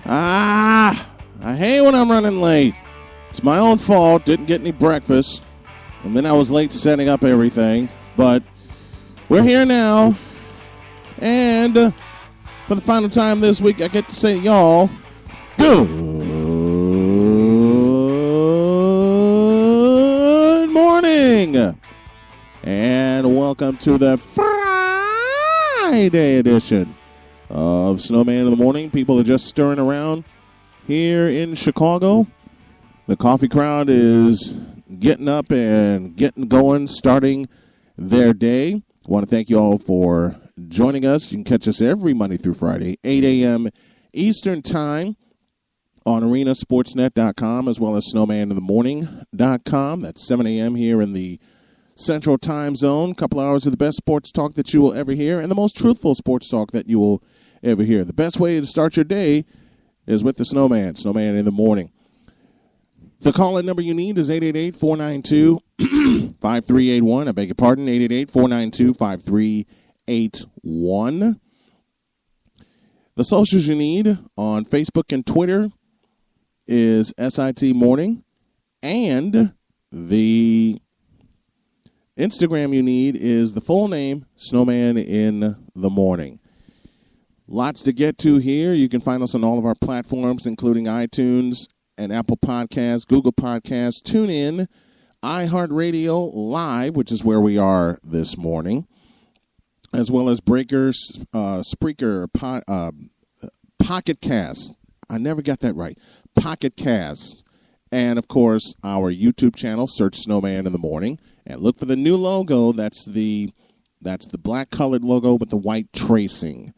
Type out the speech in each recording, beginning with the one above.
I hate when I'm running late. It's my own fault. Didn't get any breakfast. And then I was late setting up everything. But we're here now. And for the final time this week, I get to say, y'all, good morning. And welcome to the Friday edition of Snowman in the Morning. People are just stirring around here in Chicago. The coffee crowd is getting up and getting going, starting their day. I want to thank you all for joining us. You can catch us every Monday through Friday, 8 a.m. Eastern Time on arenasportsnet.com as well as snowmaninthemorning.com. That's 7 a.m. here in the Central Time Zone. A couple hours of the best sports talk that you will ever hear and the most truthful sports talk that you will ever hear. The best way to start your day is with the Snowman in the Morning. The call-in number you need is 888-492-5381. I beg your pardon, 888-492-5381. The socials you need on Facebook and Twitter is SIT Morning. And the Instagram you need is the full name, Snowman in the Morning. Lots to get to here. You can find us on all of our platforms, including iTunes and Apple Podcasts, Google Podcasts, TuneIn, iHeartRadio Live, which is where we are this morning, as well as Breaker, Spreaker, Pocket Cast. I never got that right. Pocket Cast. And, of course, our YouTube channel, search Snowman in the Morning, and look for the new logo. That's the black-colored logo with the white tracing.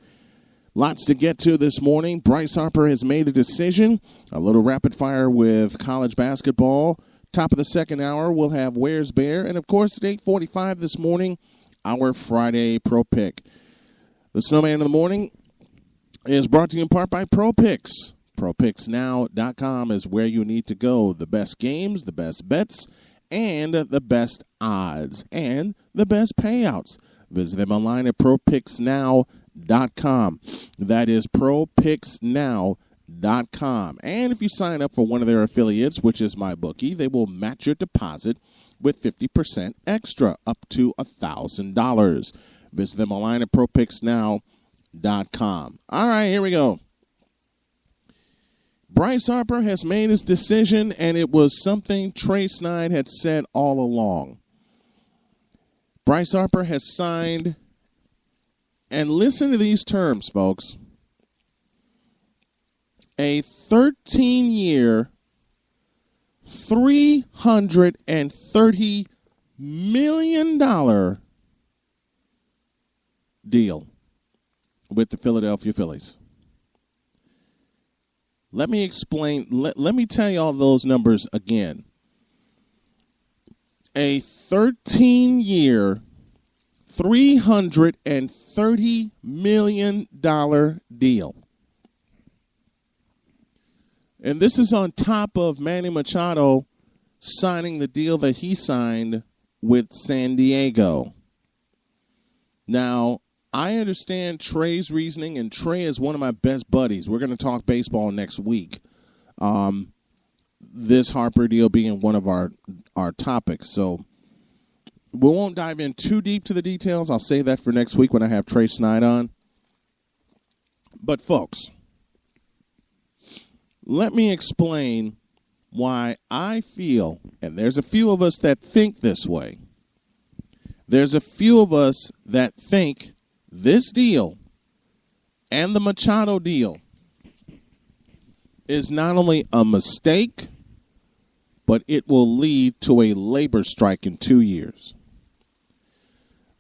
Lots to get to this morning. Bryce Harper has made a decision. A little rapid fire with college basketball. Top of the second hour, we'll have Where's Bear? And, of course, at 8:45 this morning, our Friday Pro Pick. The Snowman in the Morning is brought to you in part by Pro Picks. ProPicksNow.com is where you need to go. The best games, the best bets, and the best odds, and the best payouts. Visit them online at ProPicksNow.com. That is ProPicksNow.com. And if you sign up for one of their affiliates, which is MyBookie, they will match your deposit with 50% extra, up to $1,000. Visit them online at ProPicksNow.com. All right, here we go. Bryce Harper has made his decision, and it was something Trey Snide had said all along. Bryce Harper has signed, and listen to these terms, folks, a 13-year, $330 million deal with the Philadelphia Phillies. Let me explain. Let me tell you all those numbers again. A 13-year, $330 million deal. And this is on top of Manny Machado signing the deal that he signed with San Diego. Now, I understand Trey's reasoning, and Trey is one of my best buddies. We're going to talk baseball next week. This Harper deal being one of our topics. So we won't dive in too deep to the details. I'll save that for next week when I have Trey Snide on. But, folks, let me explain why I feel, and there's a few of us that think this way. There's a few of us that think this deal and the Machado deal is not only a mistake, but it will lead to a labor strike in 2 years.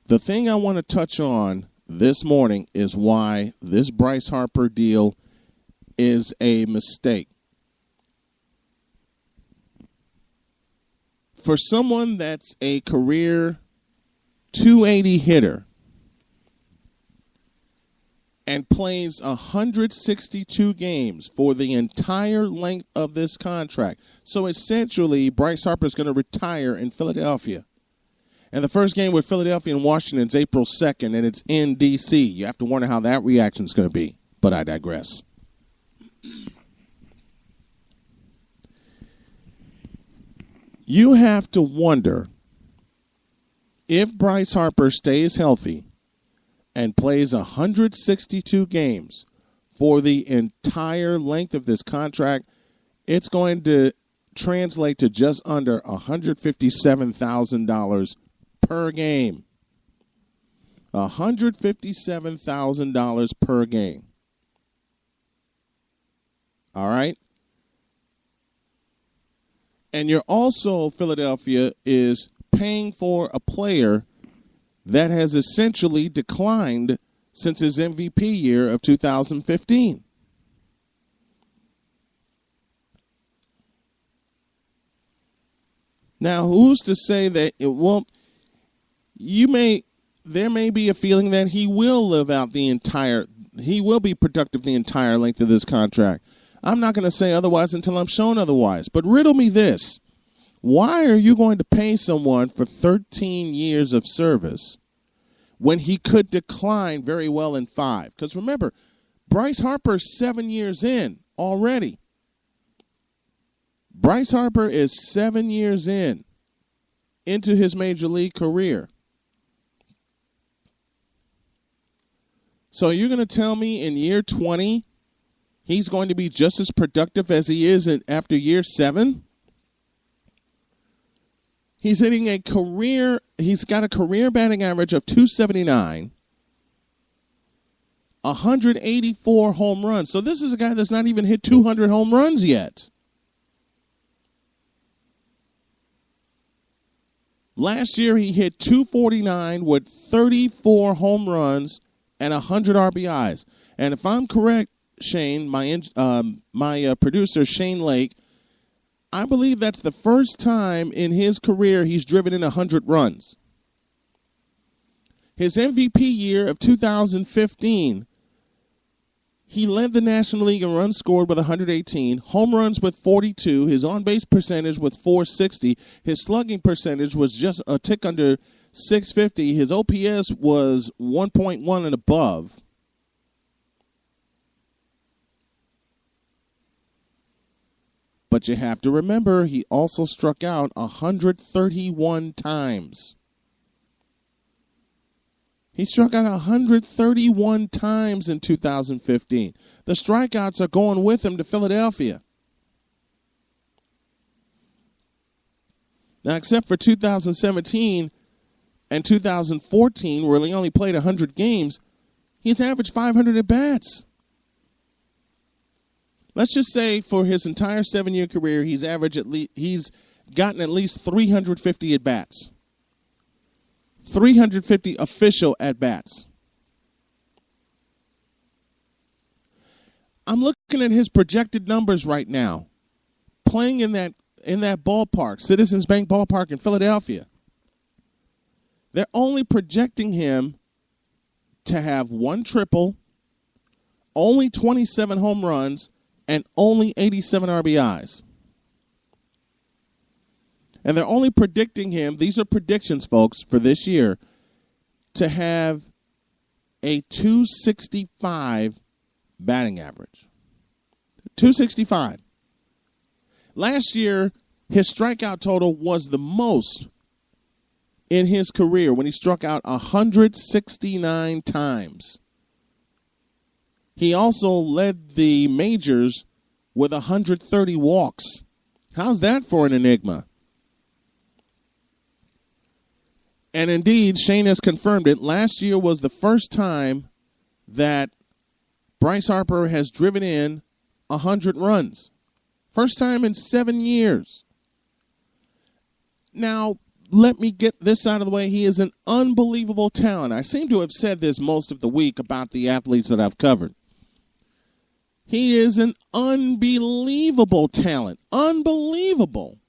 The thing I want to touch on this morning is why this Bryce Harper deal is a mistake. For someone that's a career 280 hitter and plays 162 games for the entire length of this contract. So essentially, Bryce Harper is going to retire in Philadelphia. And the first game with Philadelphia and Washington is April 2nd, and it's in D.C. You have to wonder how that reaction is going to be. But I digress. You have to wonder if Bryce Harper stays healthy and plays 162 games for the entire length of this contract, it's going to translate to just under $157,000 per game. $157,000 per game. All right? And you're also, Philadelphia is paying for a player that has essentially declined since his MVP year of 2015. Now, who's to say that it won't? There may be a feeling that he will he will be productive the entire length of this contract. I'm not going to say otherwise until I'm shown otherwise. But riddle me this. Why are you going to pay someone for 13 years of service when he could decline very well in 5? Because remember, Bryce Harper's 7 years in already. Bryce Harper is 7 years into his major league career. So you're going to tell me in year 20 he's going to be just as productive as he is after year 7? He's got a career batting average of 279, 184 home runs. So this is a guy that's not even hit 200 home runs yet. Last year he hit 249 with 34 home runs and 100 RBIs. And if I'm correct, Shane, my producer, Shane Lake, I believe that's the first time in his career he's driven in 100 runs. His MVP year of 2015, he led the National League in runs scored with 118, home runs with 42, his on-base percentage was .460, his slugging percentage was just a tick under .650, his OPS was 1.1 and above. But you have to remember, he also struck out 131 times. He struck out 131 times in 2015. The strikeouts are going with him to Philadelphia. Now, except for 2017 and 2014, where he only played 100 games, he's averaged 500 at-bats. Let's just say for his entire 7-year career, he's gotten at least 350 at-bats. 350 official at-bats. I'm looking at his projected numbers right now, playing in that ballpark, Citizens Bank Ballpark in Philadelphia. They're only projecting him to have 1 triple, only 27 home runs, and only 87 RBIs. And they're only predicting him, these are predictions, folks, for this year, to have a 265 batting average. 265. Last year, his strikeout total was the most in his career when he struck out 169 times. He also led the majors with 130 walks. How's that for an enigma? And indeed, Shane has confirmed it. Last year was the first time that Bryce Harper has driven in 100 runs. First time in 7 years. Now, let me get this out of the way. He is an unbelievable talent. I seem to have said this most of the week about the athletes that I've covered. He is an unbelievable talent. Unbelievable.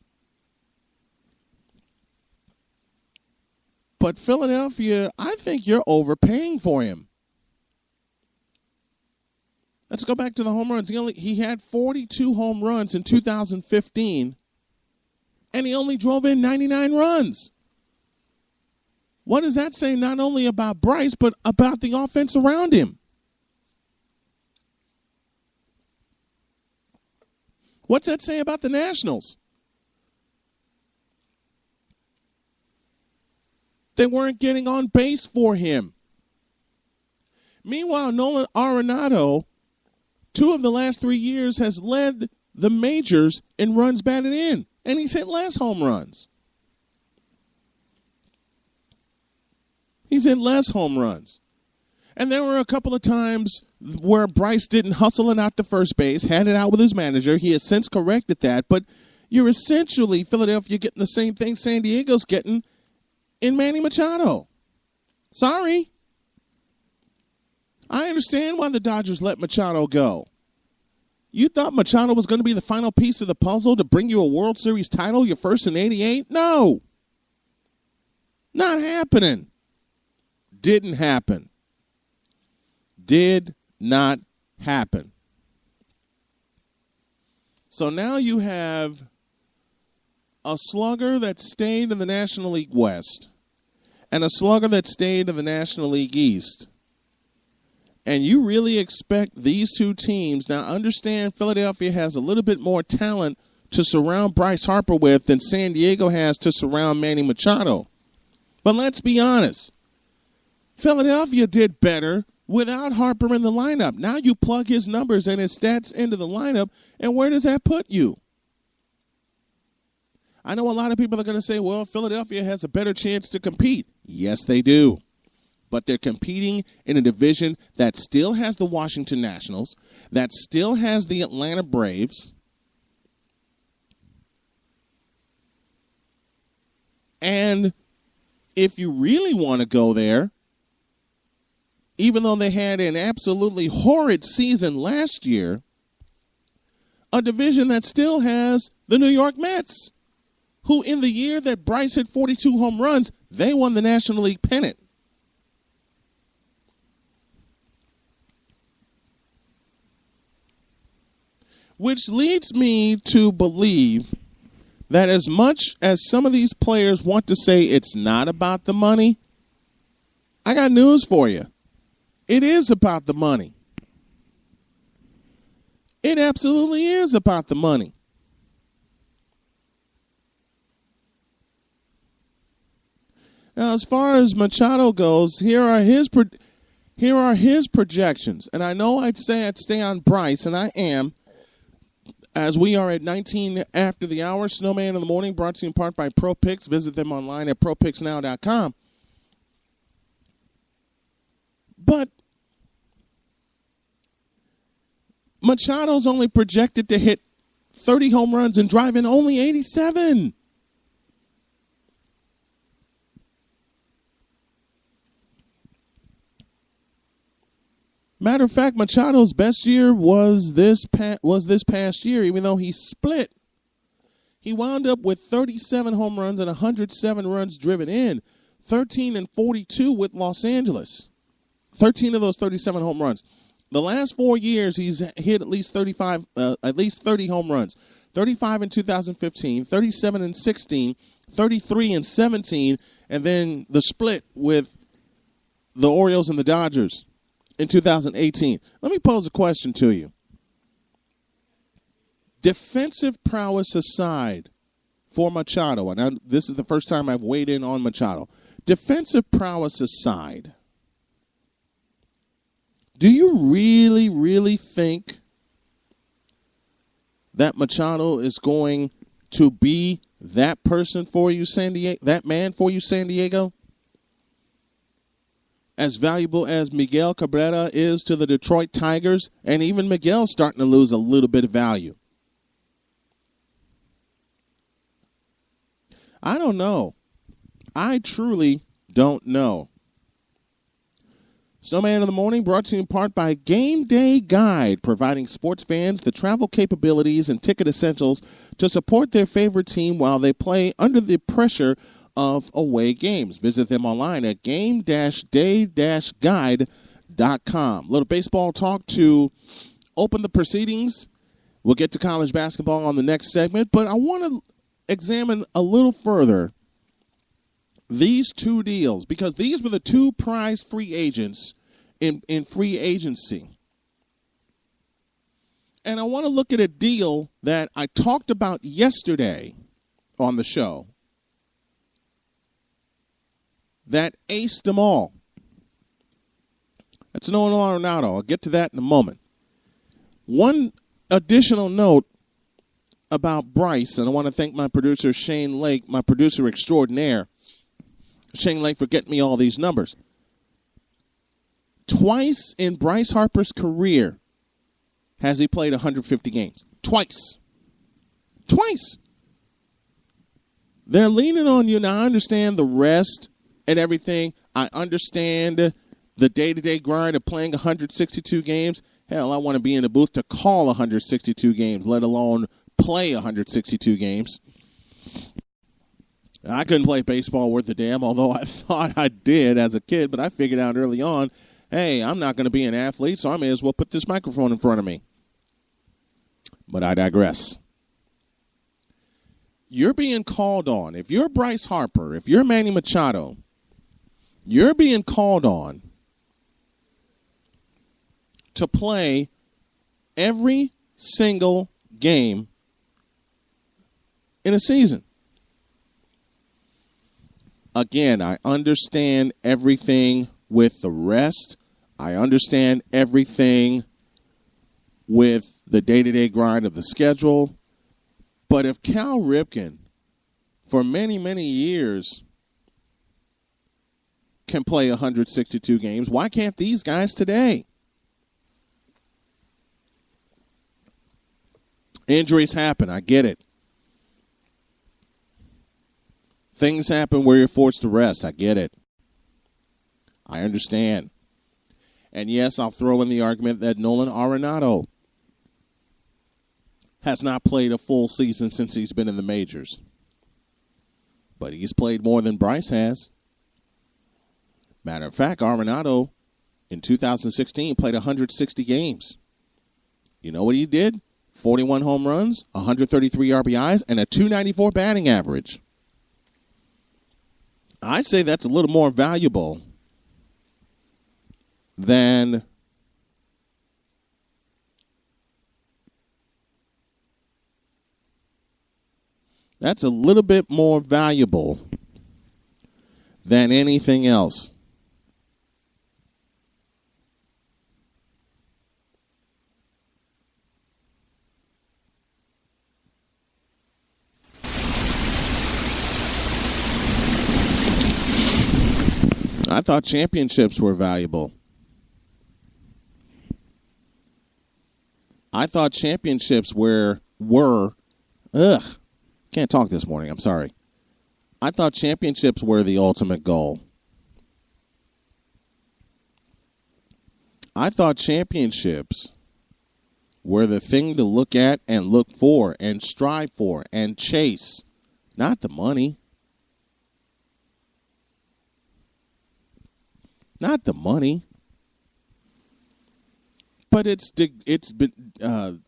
But Philadelphia, I think you're overpaying for him. Let's go back to the home runs. He had 42 home runs in 2015, and he only drove in 99 runs. What does that say not only about Bryce, but about the offense around him? What's that say about the Nationals? They weren't getting on base for him. Meanwhile, Nolan Arenado, 2 of the last 3 years, has led the majors in runs batted in, and he's hit less home runs. He's hit less home runs. And there were a couple of times where Bryce didn't hustle it out to first base, had it out with his manager. He has since corrected that, but you're essentially, Philadelphia, getting the same thing San Diego's getting in Manny Machado. Sorry. I understand why the Dodgers let Machado go. You thought Machado was going to be the final piece of the puzzle to bring you a World Series title, your first in 88? No. Not happening. Didn't happen. Did not happen. So now you have a slugger that stayed in the National League West and a slugger that stayed in the National League East. And you really expect these two teams, now understand Philadelphia has a little bit more talent to surround Bryce Harper with than San Diego has to surround Manny Machado. But let's be honest. Philadelphia did better without Harper in the lineup. Now you plug his numbers and his stats into the lineup, and where does that put you? I know a lot of people are going to say, well, Philadelphia has a better chance to compete. Yes, they do. But they're competing in a division that still has the Washington Nationals, that still has the Atlanta Braves, and if you really want to go there, even though they had an absolutely horrid season last year, a division that still has the New York Mets, who in the year that Bryce hit 42 home runs, they won the National League pennant. Which leads me to believe that as much as some of these players want to say it's not about the money, I got news for you. It is about the money. It absolutely is about the money. Now, as far as Machado goes, here are his projections. And I know I'd say I'd stay on Bryce, and I am, as we are at 19 after the hour. Snowman in the Morning, brought to you in part by ProPicks. Visit them online at ProPicksNow.com. But Machado's only projected to hit 30 home runs and drive in only 87. Matter of fact, Machado's best year was this past year, even though he split. He wound up with 37 home runs and 107 runs driven in, 13 and 42 with Los Angeles. 13 of those 37 home runs. The last 4 years, he's hit at least 30 home runs. 35 in 2015, 37 in 16, 33 in 17, and then the split with the Orioles and the Dodgers in 2018. Let me pose a question to you. Defensive prowess aside for Machado, and this is the first time I've weighed in on Machado. Defensive prowess aside, do you really, really think that Machado is going to be that person for you, San Diego, that man for you, San Diego? As valuable as Miguel Cabrera is to the Detroit Tigers, and even Miguel's starting to lose a little bit of value. I don't know. I truly don't know. Snowman in the Morning, brought to you in part by Game Day Guide, providing sports fans the travel capabilities and ticket essentials to support their favorite team while they play under the pressure of away games. Visit them online at game-day-guide.com. Little baseball talk to open the proceedings. We'll get to college basketball on the next segment, but I want to examine a little further these two deals, because these were the two prize free agents in free agency. And I want to look at a deal that I talked about yesterday on the show that aced them all. That's Nolan Arenado. I'll get to that in a moment. One additional note about Bryce, and I want to thank my producer, Shane Lake, my producer extraordinaire, Shane Lake, for getting me all these numbers. Twice in Bryce Harper's career has he played 150 games. Twice. They're leaning on you. Now, I understand the rest and everything. I understand the day-to-day grind of playing 162 games. Hell, I want to be in the booth to call 162 games, let alone play 162 games. I couldn't play baseball worth a damn, although I thought I did as a kid, but I figured out early on, hey, I'm not going to be an athlete, so I may as well put this microphone in front of me. But I digress. You're being called on. If you're Bryce Harper, if you're Manny Machado, you're being called on to play every single game in a season. Again, I understand everything with the rest. I understand everything with the day-to-day grind of the schedule. But if Cal Ripken, for many, many years, can play 162 games, why can't these guys today? Injuries happen. I get it. Things happen where you're forced to rest. I get it. I understand. And yes, I'll throw in the argument that Nolan Arenado has not played a full season since he's been in the majors. But he's played more than Bryce has. Matter of fact, Arenado in 2016 played 160 games. You know what he did? 41 home runs, 133 RBIs, and a 294 batting average. I'd say that's a little more valuable than that's a little bit more valuable than anything else. I thought championships were valuable. I thought championships were can't talk this morning, I'm sorry. I thought championships were the ultimate goal. I thought championships were the thing to look at and look for and strive for and chase, not the money. Not the money. But it's been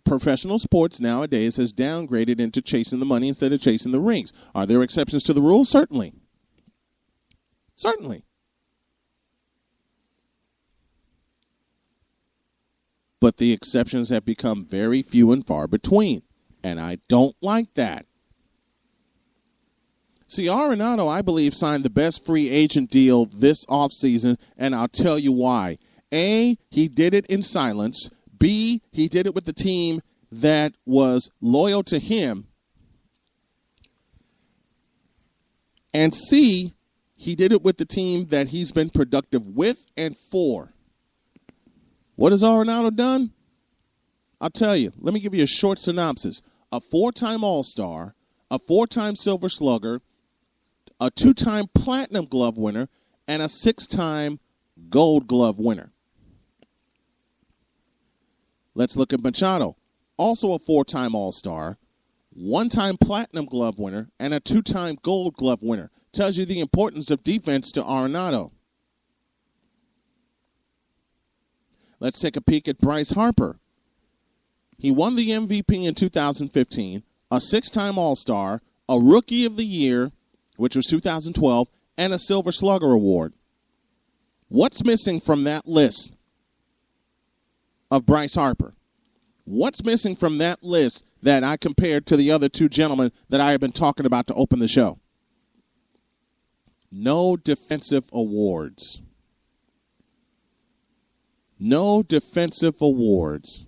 professional sports nowadays has downgraded into chasing the money instead of chasing the rings. Are there exceptions to the rule? Certainly. Certainly. But the exceptions have become very few and far between. And I don't like that. See, Arenado, I believe, signed the best free agent deal this offseason, and I'll tell you why. A, he did it in silence. B, he did it with the team that was loyal to him. And C, he did it with the team that he's been productive with and for. What has Arenado done? I'll tell you. Let me give you a short synopsis. A 4-time All-Star, a 4-time Silver Slugger, a 2-time Platinum Glove winner, and a 6-time Gold Glove winner. Let's look at Machado. Also a 4-time All-Star, 1-time Platinum Glove winner, and a 2-time Gold Glove winner. Tells you the importance of defense to Arenado. Let's take a peek at Bryce Harper. He won the MVP in 2015, a 6-time All-Star, a Rookie of the Year, which was 2012, and a Silver Slugger Award. What's missing from that list of Bryce Harper? What's missing from that list that I compared to the other two gentlemen that I have been talking about to open the show? No defensive awards. No defensive awards.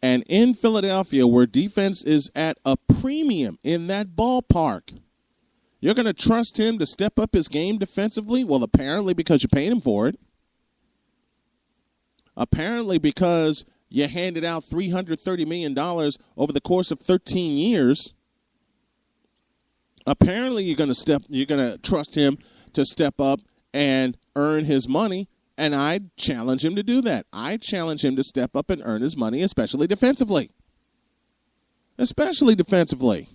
And in Philadelphia, where defense is at a premium in that ballpark, you're going to trust him to step up his game defensively? Well, apparently because you paid him for it. Apparently because you handed out $330 million over the course of 13 years. Apparently you're going to trust him to step up and earn his money, and I challenge him to do that. I challenge him to step up and earn his money, especially defensively. Especially defensively.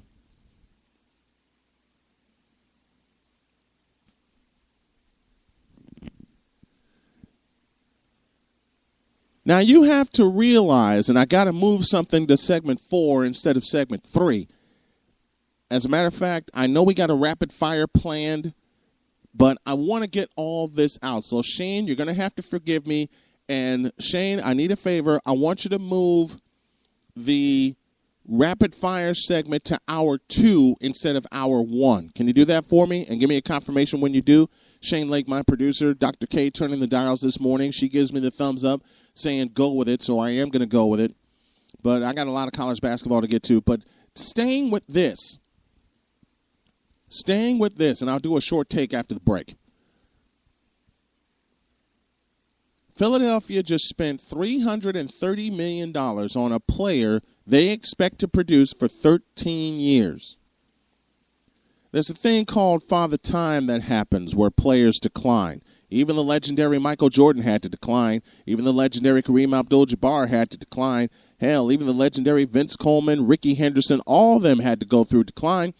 Now, you have to realize, and I got to move something to segment 4 instead of segment 3. As a matter of fact, I know we got a rapid fire planned, but I want to get all this out. So, Shane, you're going to have to forgive me. And, Shane, I need a favor. I want you to move the rapid fire segment to hour 2 instead of hour 1. Can you do that for me? And give me a confirmation when you do. Shane Lake, my producer, Dr. K, turning the dials this morning. She gives me the thumbs up, saying go with it, so I am going to go with it. But I got a lot of college basketball to get to. But staying with this, and I'll do a short take after the break. Philadelphia just spent $330 million on a player they expect to produce for 13 years. There's a thing called Father Time that happens where players decline. Even the legendary Michael Jordan had to decline. Even the legendary Kareem Abdul-Jabbar had to decline. Hell, even the legendary Vince Coleman, Ricky Henderson, all of them had to go through decline.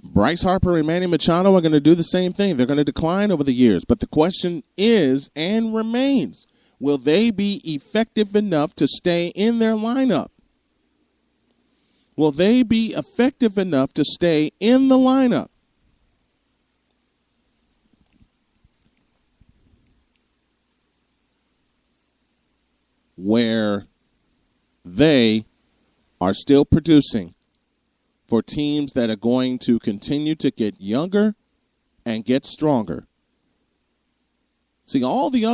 Bryce Harper and Manny Machado are going to do the same thing. They're going to decline over the years. But the question is and remains, will they be effective enough to stay in their lineup? Will they be effective enough to stay in the lineup? Where they are still producing for teams that are going to continue to get younger and get stronger. See, all the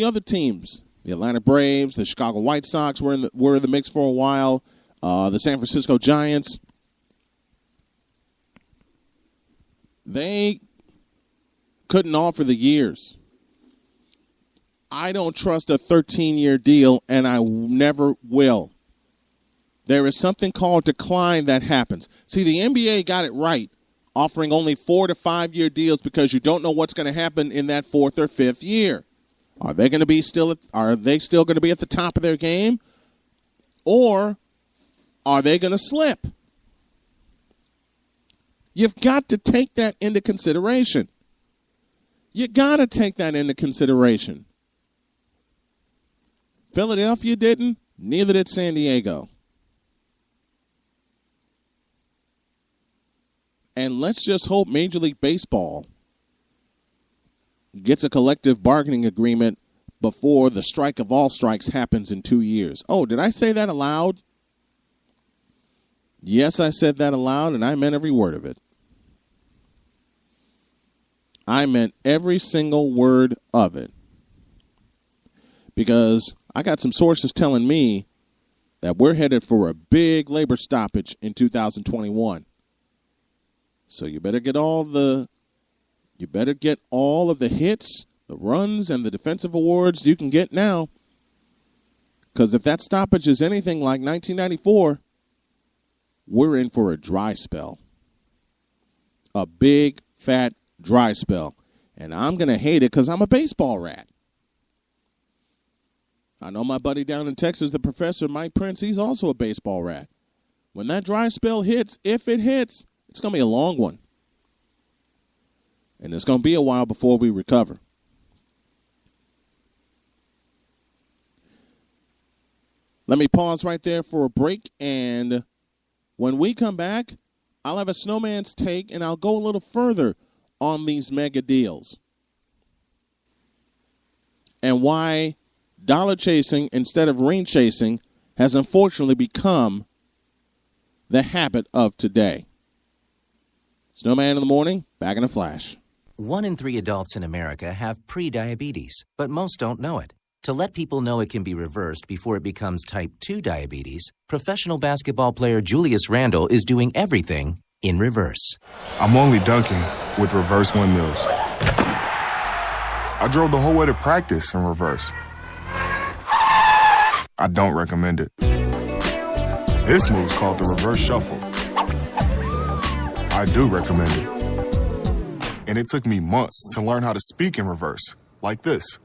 other teams, the Atlanta Braves, the Chicago White Sox were in the mix for a while. The San Francisco Giants, they couldn't offer the years. I don't trust a 13-year deal, and I never will. There is something called decline that happens. See, the NBA got it right, offering only 4 to 5 year deals because you don't know what's going to happen in that 4th or 5th year. Are they still going to be at the top of their game, or are they going to slip? You've got to take that into consideration. You got to take that into consideration. Philadelphia didn't, neither did San Diego. And let's just hope Major League Baseball gets a collective bargaining agreement before the strike of all strikes happens in 2 years. Oh, did I say that aloud? Yes, I said that aloud, and I meant every word of it. I meant every single word of it. Because I got some sources telling me that we're headed for a big labor stoppage in 2021. So you better get all of the hits, the runs, and the defensive awards you can get now. Because if that stoppage is anything like 1994, we're in for a dry spell. A big, fat, dry spell. And I'm going to hate it because I'm a baseball rat. I know my buddy down in Texas, the professor, Mike Prince, he's also a baseball rat. When that dry spell hits, if it hits, it's going to be a long one. And it's going to be a while before we recover. Let me pause right there for a break, and when we come back, I'll have a snowman's take, and I'll go a little further on these mega deals and why dollar chasing instead of ring chasing has unfortunately become the habit of today. Snowman in the morning, back in a flash. 1 in 3 adults in America have pre-diabetes, but most don't know it. To let people know it can be reversed before it becomes type 2 diabetes, professional basketball player Julius Randle is doing everything in reverse. I'm only dunking with reverse windmills. I drove the whole way to practice in reverse. I don't recommend it. This move's called the reverse shuffle. I do recommend it. And it took me months to learn how to speak in reverse, like this.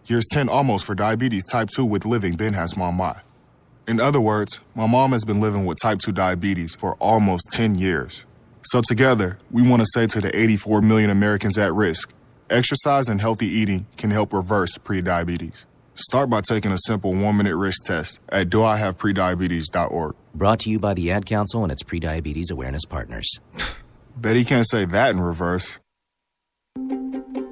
Here's 10 almost for diabetes type 2 with living Ben has mama. In other words, my mom has been living with type 2 diabetes for almost 10 years. So together, we want to say to the 84 million Americans at risk, exercise and healthy eating can help reverse prediabetes. Start by taking a simple 1-minute risk test at doihaveprediabetes.org. Brought to you by the Ad Council and its pre-diabetes awareness partners. Bet he can't say that in reverse.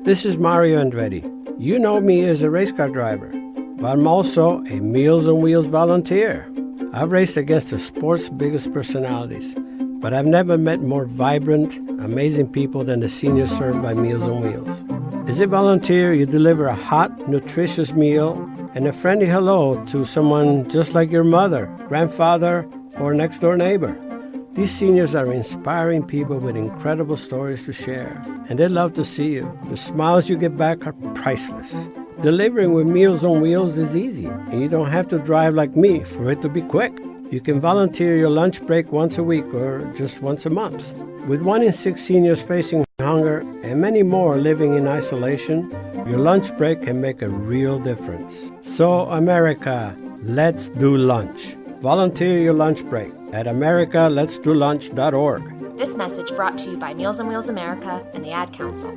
This is Mario Andretti. You know me as a race car driver, but I'm also a Meals on Wheels volunteer. I've raced against the sport's biggest personalities, but I've never met more vibrant, amazing people than the seniors served by Meals on Wheels. As a volunteer, you deliver a hot, nutritious meal and a friendly hello to someone just like your mother, grandfather, or next-door neighbor. These seniors are inspiring people with incredible stories to share, and they love to see you. The smiles you get back are priceless. Delivering with Meals on Wheels is easy, and you don't have to drive like me for it to be quick. You can volunteer your lunch break once a week or just once a month. With 1 in 6 seniors facing hunger and many more living in isolation, your lunch break can make a real difference. So, America, let's do lunch. Volunteer your lunch break at americaletsdolunch.org. This message brought to you by Meals on Wheels America and the Ad Council.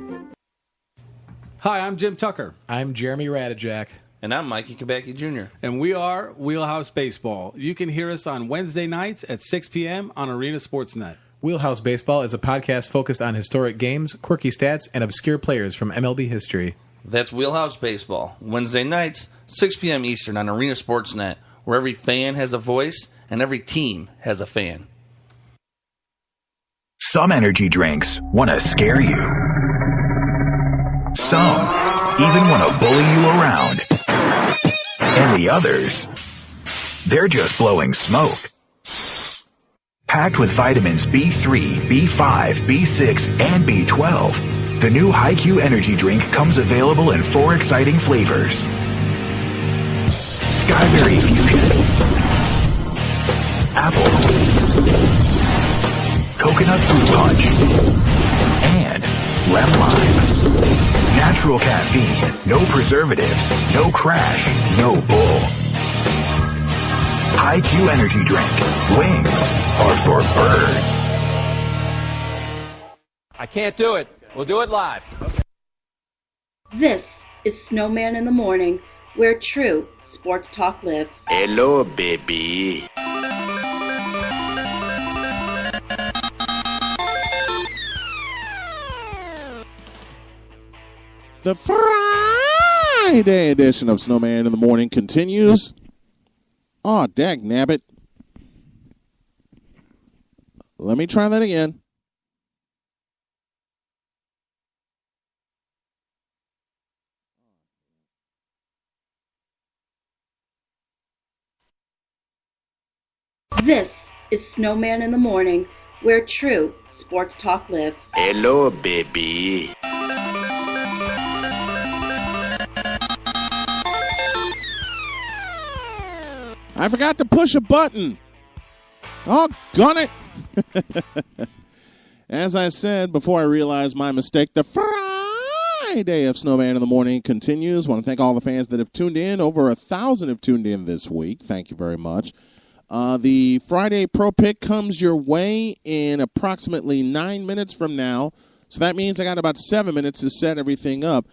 Hi, I'm Jim Tucker. I'm Jeremy Radijak. And I'm Mikey Kabecki Jr. And we are Wheelhouse Baseball. You can hear us on Wednesday nights at 6 p.m. on Arena Sportsnet. Wheelhouse Baseball is a podcast focused on historic games, quirky stats, and obscure players from MLB history. That's Wheelhouse Baseball, Wednesday nights, 6 p.m. Eastern on Arena Sportsnet, where every fan has a voice and every team has a fan. Some energy drinks want to scare you. Some even want to bully you around. And the others, they're just blowing smoke. Packed with vitamins B3, B5, B6, and B12, the new HiQ energy drink comes available in 4 exciting flavors. Skyberry Fusion, Apple, Coconut Fruit Punch, and Lemon Lime. Natural caffeine, no preservatives, no crash, no bull. HiQ energy drink. Wings are for birds. I can't do it. We'll do it live. This is Snowman in the Morning, where true sports talk lives. Hello, baby. The Friday edition of Snowman in the Morning continues. Oh, dag nabbit. Let me try that again. This is Snowman in the Morning, where true sports talk lives. Hello, baby. I forgot to push a button. Oh, gun it. As I said before I realized my mistake, the Friday of Snowman in the Morning continues. I want to thank all the fans that have tuned in. Over 1,000 have tuned in this week. Thank you very much. The Friday Pro Pick comes your way in approximately 9 minutes from now. So that means I got about 7 minutes to set everything up.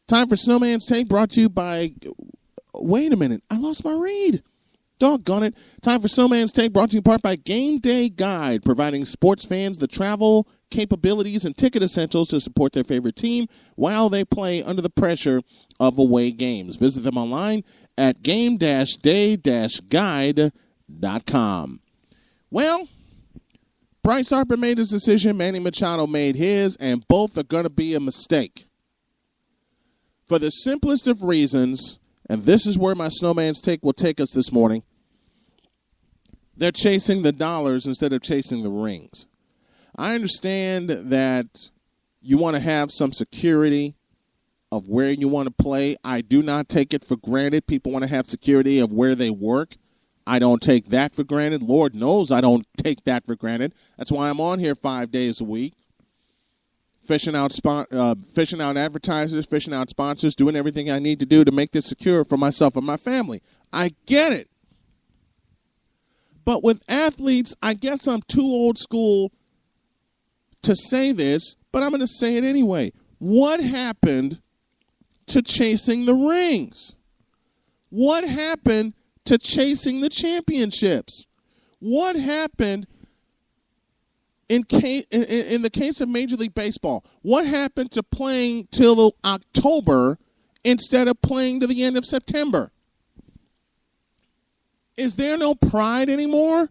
Time for Snowman's Take, brought to you by... Wait a minute. I lost my read. Doggone it. Time for Snowman's Take, brought to you in part by Game Day Guide, providing sports fans the travel capabilities and ticket essentials to support their favorite team while they play under the pressure of away games. Visit them online at game-day-guide.com. Well, Bryce Harper made his decision, Manny Machado made his, and both are going to be a mistake. For the simplest of reasons, and this is where my Snowman's Take will take us this morning, they're chasing the dollars instead of chasing the rings. I understand that you want to have some security of where you want to play. I do not take it for granted. People want to have security of where they work. I don't take that for granted. Lord knows I don't take that for granted. That's why I'm on here 5 days a week, fishing out advertisers, fishing out sponsors, doing everything I need to do to make this secure for myself and my family. I get it. But with athletes, I guess I'm too old school to say this, but I'm going to say it anyway. What happened to chasing the rings? What happened to chasing the championships? What happened in the case of Major League Baseball? What happened to playing till October instead of playing to the end of September? Is there no pride anymore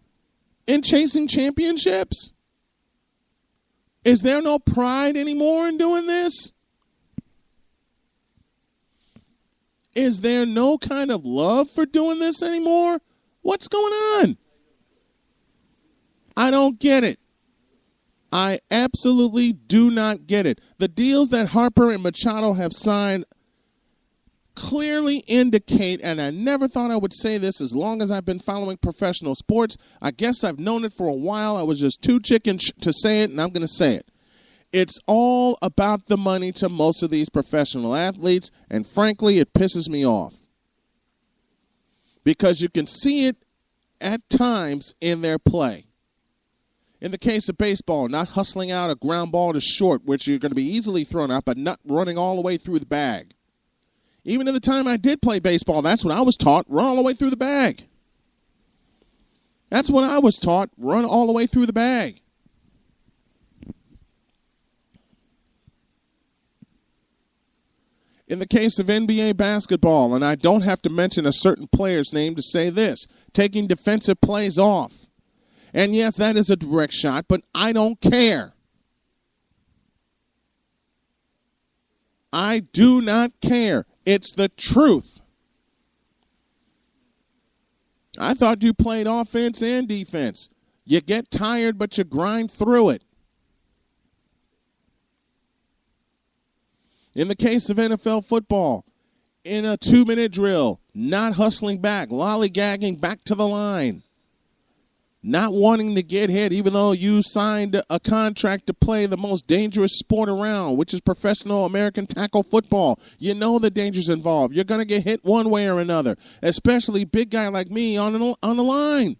in chasing championships? Is there no pride anymore in doing this? Is there no kind of love for doing this anymore? What's going on? I don't get it. I absolutely do not get it. The deals that Harper and Machado have signed clearly indicate, and I never thought I would say this as long as I've been following professional sports. I guess I've known it for a while. I was just too chicken to say it, and I'm going to say it. It's all about the money to most of these professional athletes, and frankly, it pisses me off. Because you can see it at times in their play. In the case of baseball, not hustling out a ground ball to short, which you're going to be easily thrown out, but not running all the way through the bag. Even in the time I did play baseball, that's what I was taught, run all the way through the bag. That's what I was taught, run all the way through the bag. In the case of NBA basketball, and I don't have to mention a certain player's name to say this, taking defensive plays off. And yes, that is a direct shot, but I don't care. I do not care. It's the truth. I thought you played offense and defense. You get tired, but you grind through it. In the case of NFL football, in a 2-minute drill, not hustling back, lollygagging back to the line, not wanting to get hit even though you signed a contract to play the most dangerous sport around, which is professional American tackle football. You know the dangers involved. You're going to get hit one way or another, especially big guy like me on the line.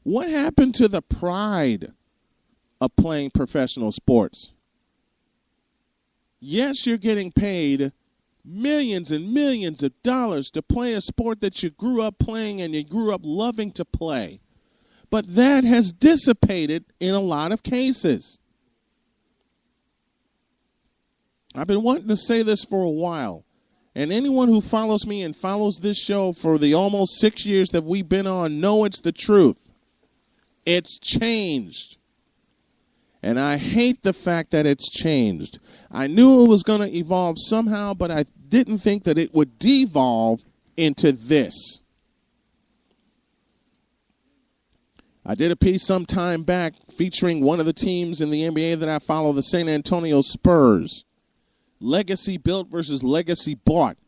What happened to the pride of playing professional sports? Yes, you're getting paid millions and millions of dollars to play a sport that you grew up playing and you grew up loving to play. But that has dissipated in a lot of cases. I've been wanting to say this for a while. And anyone who follows me and follows this show for the almost 6 years that we've been on know it's the truth. It's changed. And I hate the fact that it's changed. I knew it was going to evolve somehow, but I didn't think that it would devolve into this. I did a piece some time back featuring one of the teams in the NBA that I follow, the San Antonio Spurs. Legacy built versus legacy bought.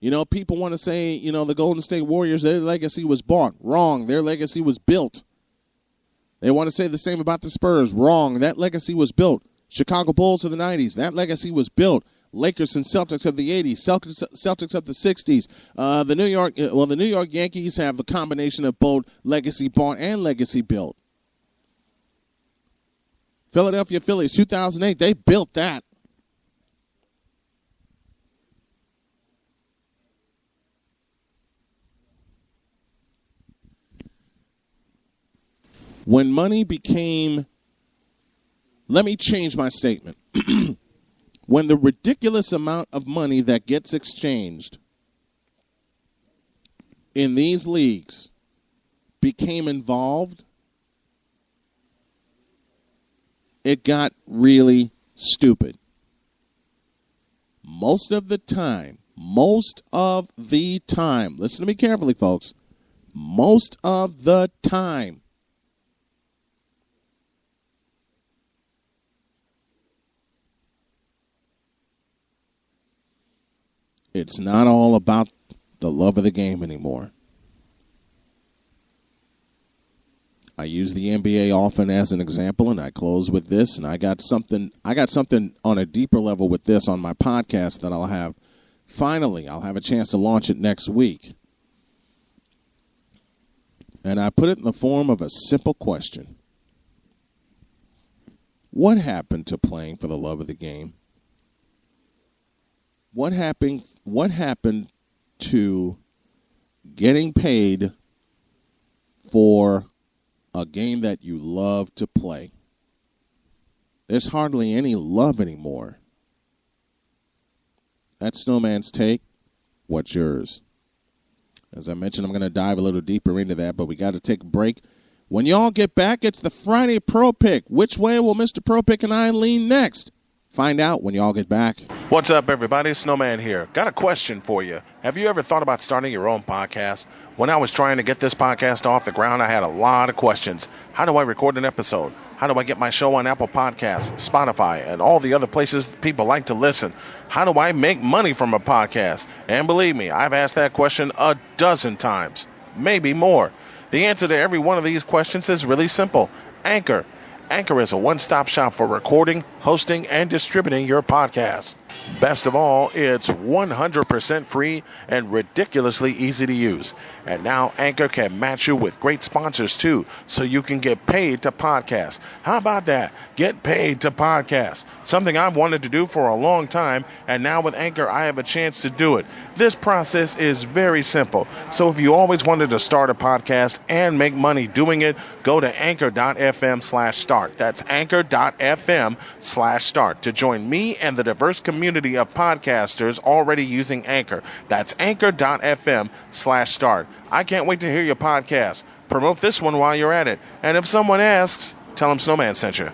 You know, people want to say, you know, the Golden State Warriors, their legacy was bought. Wrong. Their legacy was built. They want to say the same about the Spurs. Wrong. That legacy was built. Chicago Bulls of the 90s. That legacy was built. Lakers and Celtics of the 80s. Celtics of the 60s. The New York Yankees have a combination of both legacy bought and legacy built. Philadelphia Phillies, 2008, they built that. When money became, let me change my statement. When the ridiculous amount of money that gets exchanged in these leagues became involved, it got really stupid. Most of the time, listen to me carefully, folks, most of the time, it's not all about the love of the game anymore. I use the NBA often as an example, and I close with this. And I got something on a deeper level with this on my podcast that I'll have a chance to launch it next week. And I put it in the form of a simple question. What happened to playing for the love of the game? What happened to getting paid for a game that you love to play? There's hardly any love anymore. That's Snowman's take. What's yours? As I mentioned, I'm going to dive a little deeper into that, but we got to take a break. When y'all get back, it's the Friday Pro Pick. Which way will Mr. Pro Pick and I lean next? Find out when y'all get back. What's up, everybody? Snowman here. Got a question for you. Have you ever thought about starting your own podcast? When I was trying to get this podcast off the ground, I had a lot of questions. How do I record an episode? How do I get my show on Apple Podcasts, Spotify, and all the other places people like to listen? How do I make money from a podcast? And believe me, I've asked that question a dozen times, maybe more. The answer to every one of these questions is really simple. Anchor. Anchor is a one-stop shop for recording, hosting, and distributing your podcast. Best of all, it's 100% free and ridiculously easy to use. And now Anchor can match you with great sponsors too, so you can get paid to podcast. How about that? Get paid to podcast. Something I've wanted to do for a long time, and now with Anchor, I have a chance to do it. This process is very simple. So if you always wanted to start a podcast and make money doing it, go to anchor.fm/start. That's anchor.fm/start to join me and the diverse community of podcasters already using Anchor. That's anchor.fm/start. I can't wait to hear your podcast. Promote this one while you're at it. And if someone asks, tell them Snowman sent you.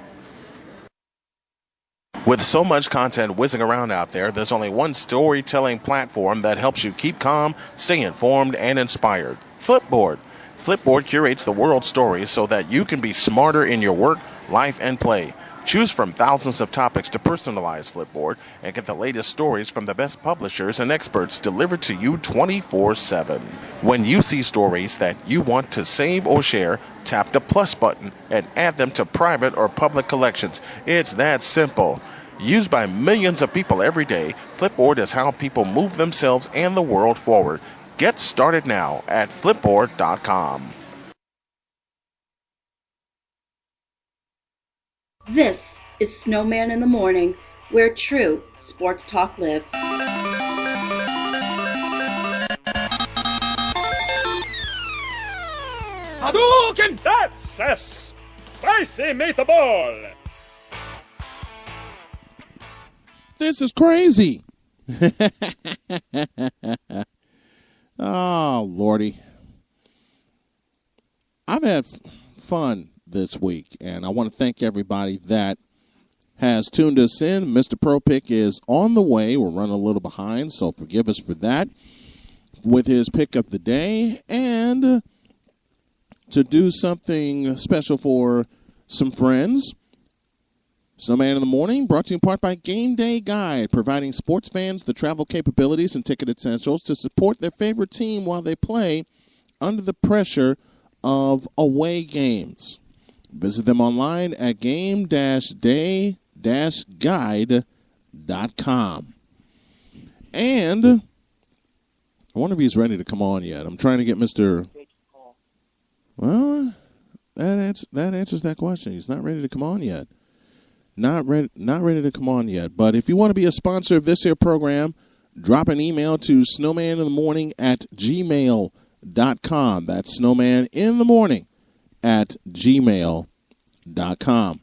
With so much content whizzing around out there, there's only one storytelling platform that helps you keep calm, stay informed, and inspired. Flipboard. Flipboard curates the world's stories so that you can be smarter in your work, life, and play. Choose from thousands of topics to personalize Flipboard and get the latest stories from the best publishers and experts delivered to you 24/7. When you see stories that you want to save or share, tap the plus button and add them to private or public collections. It's that simple. Used by millions of people every day, Flipboard is how people move themselves and the world forward. Get started now at flipboard.com. This is Snowman in the Morning, where true sports talk lives. Hadouken! That's a spicy meatball! This is crazy. Oh, Lordy. I've had fun this week, and I want to thank everybody that has tuned us in. Mr. Pro Pick is on the way. We're running a little behind, so forgive us for that, with his pick of the day, and to do something special for some friends. Snowman in the Morning, brought to you in part by Game Day Guide, providing sports fans the travel capabilities and ticket essentials to support their favorite team while they play under the pressure of away games. Visit them online at game-day-guide.com. And I wonder if he's ready to come on yet. I'm trying to get Mr. Well, that answers that question. He's not ready to come on yet. Not ready to come on yet. But if you want to be a sponsor of this here program, drop an email to snowmaninthemorning@gmail.com. That's snowmaninthemorning sportstalklive@gmail.com.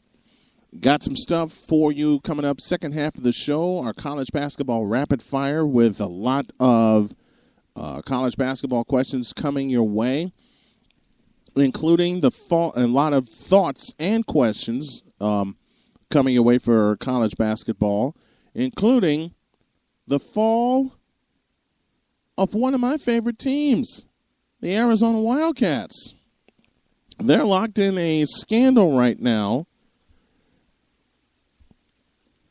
Got some stuff for you coming up. Second half of the show, our college basketball rapid fire with a lot of college basketball questions coming your way, including a lot of thoughts and questions coming your way for college basketball, including the fall of one of my favorite teams, the Arizona Wildcats. They're locked in a scandal right now,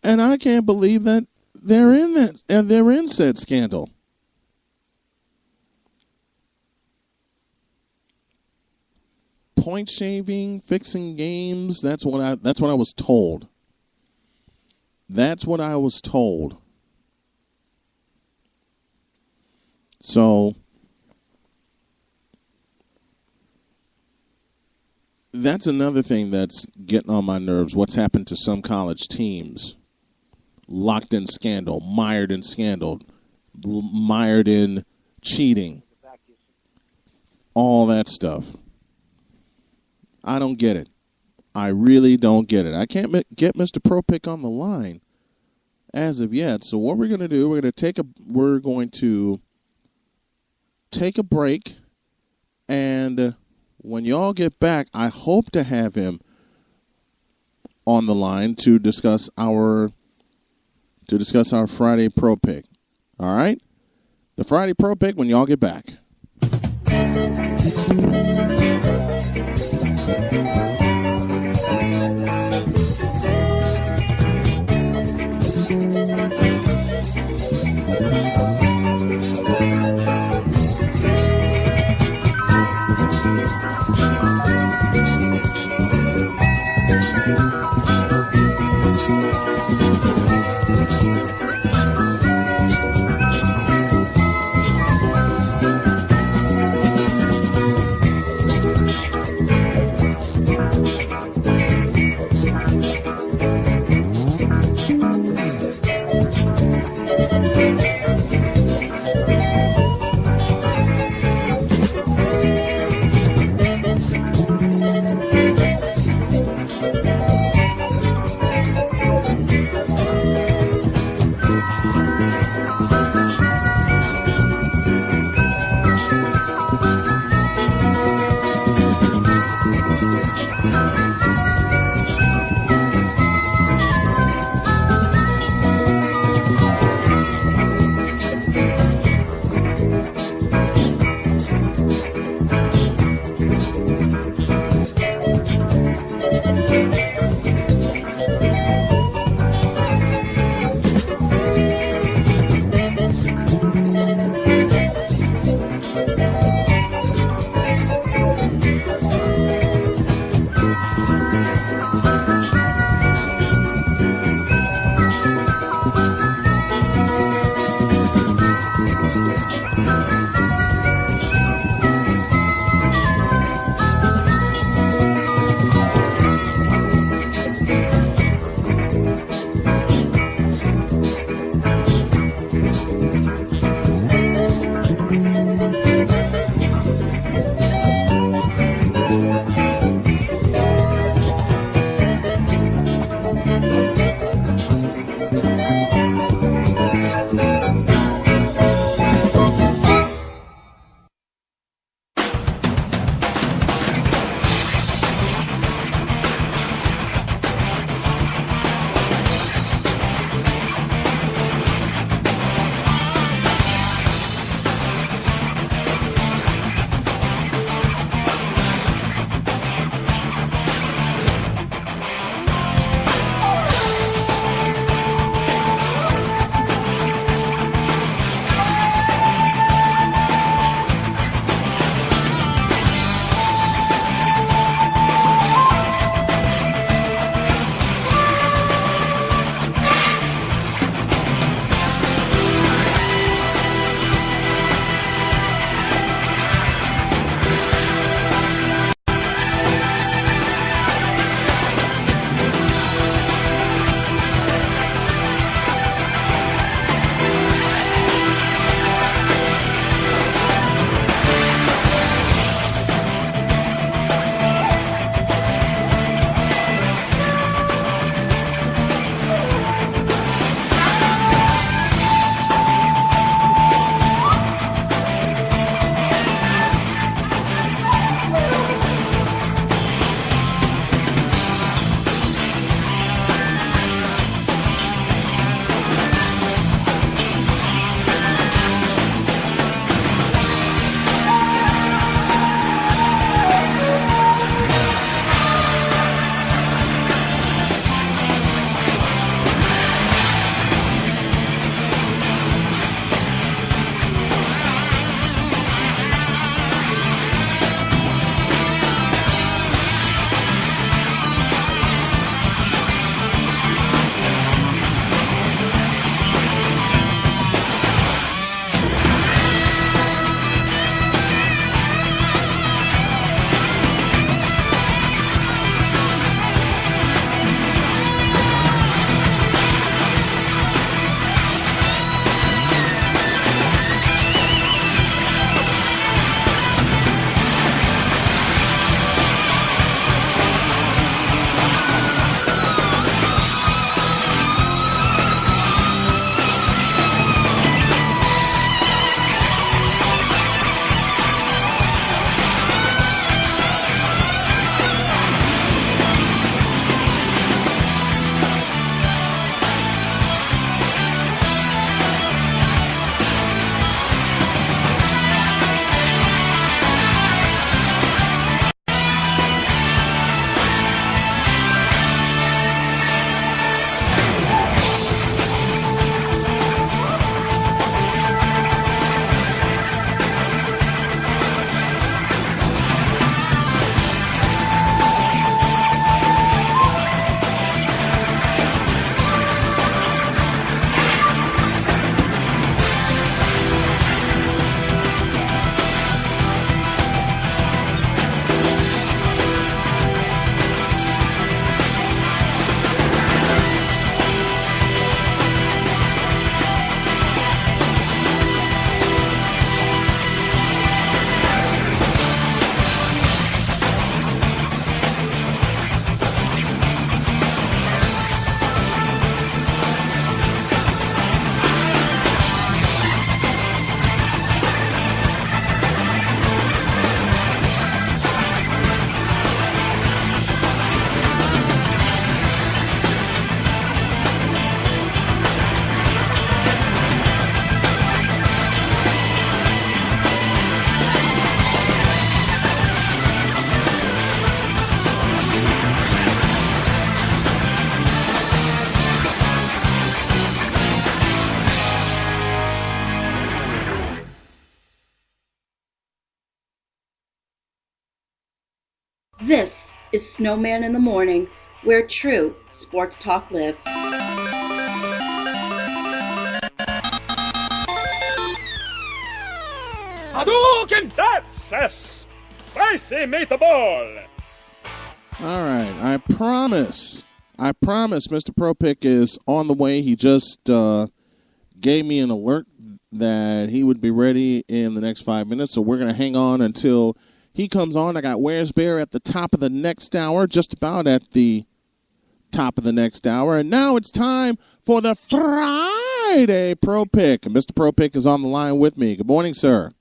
and I can't believe that they're in said scandal. Point shaving, fixing games, that's what I was told. That's what I was told. So that's another thing that's getting on my nerves. What's happened to some college teams? Locked in scandal, mired in scandal, mired in cheating, all that stuff. I don't get it. I really don't get it. I can't get Mr. Pro Pick on the line as of yet. So what we're going to do, we're going to take a break, and when y'all get back, I hope to have him on the line to discuss our Friday Pro Pick. All right? The Friday Pro Pick when y'all get back. This is Snowman in the Morning, where true sports talk lives. Hadouken! That's a spicy meatball! All right, I promise Mr. Pro Pick is on the way. He just gave me an alert that he would be ready in the next 5 minutes, so we're going to hang on until he comes on. I got Where's Bear at the top of the next hour, just about at the top of the next hour. And now it's time for the Friday Pro Pick. And Mr. Pro Pick is on the line with me. Good morning, sir.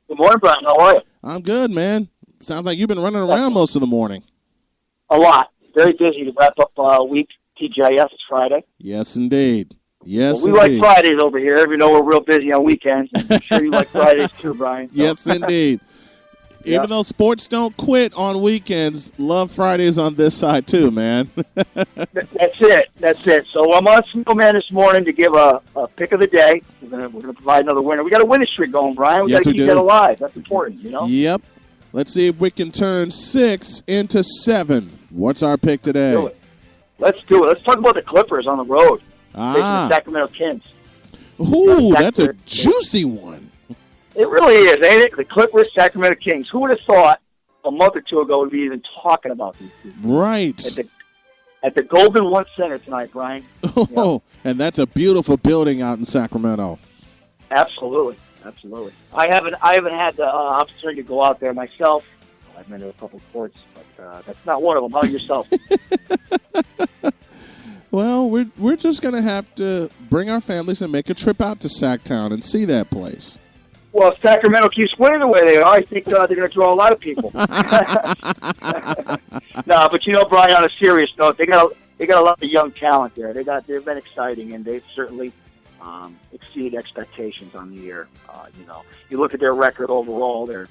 Good morning, Brian. How are you? I'm good, man. Sounds like you've been running around most of the morning. A lot. Very busy to wrap up week. TGIF, it's Friday. Yes, indeed. Yes, well, we like Fridays over here, even though we're real busy on weekends. I'm sure you like Fridays too, Brian. So. Yes, indeed. Even though sports don't quit on weekends, love Fridays on this side too, man. That's it. So I'm on Snowman this morning to give a pick of the day. We're gonna provide another winner. We got a winning streak going, Brian. We got to keep that alive. That's important, you know. Yep. Let's see if we can turn 6 into 7. What's our pick today? Let's do it. Let's talk about the Clippers on the road. Facing the Sacramento Kings. Ooh, that's a juicy one. It really is, ain't it? The Clippers, Sacramento Kings. Who would have thought a month or two ago we'd be even talking about these two? Right. At the Golden One Center tonight, Brian. Oh, and that's a beautiful building out in Sacramento. Absolutely. I haven't had the opportunity to go out there myself. I've been to a couple of courts, but that's not one of them. How about yourself? Well, we're just going to have to bring our families and make a trip out to Sacktown and see that place. Well, if Sacramento keeps winning the way they are, I think they're going to draw a lot of people. No, but you know, Brian, on a serious note, they got a lot of young talent there. They've been exciting, and they've certainly exceeded expectations on the year. You look at their record overall; they're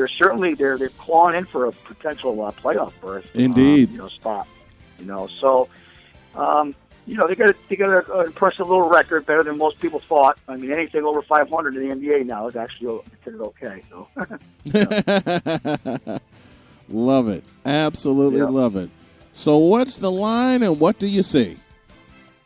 certainly clawing in for a potential playoff berth. Indeed, spot. So. They got an impressive little record, better than most people thought. I mean, anything over 500 in the NBA now is actually considered okay. So, love it, absolutely love it. So, what's the line, and what do you see?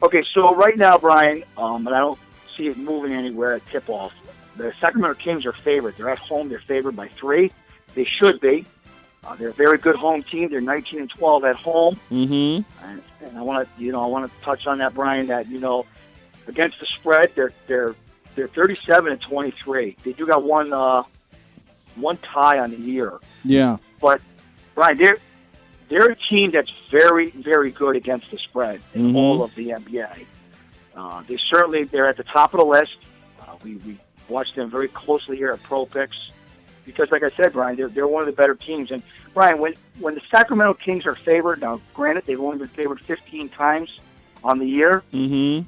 Okay, so right now, Brian, and I don't see it moving anywhere at tip-off. The Sacramento Kings are favored. They're at home. They're favored by 3. They should be. They're a very good home team. They're 19-12 at home. Mm-hmm. And I want to touch on that, Brian. That against the spread, they're 37-23. They do got one tie on the year. Yeah. But Brian, they're a team that's very, very good against the spread in all of the NBA. They're at the top of the list. We watch them very closely here at Pro Picks. Because, like I said, Brian, they're one of the better teams. And, Brian, when the Sacramento Kings are favored, now, granted, they've only been favored 15 times on the year. Mm-hmm.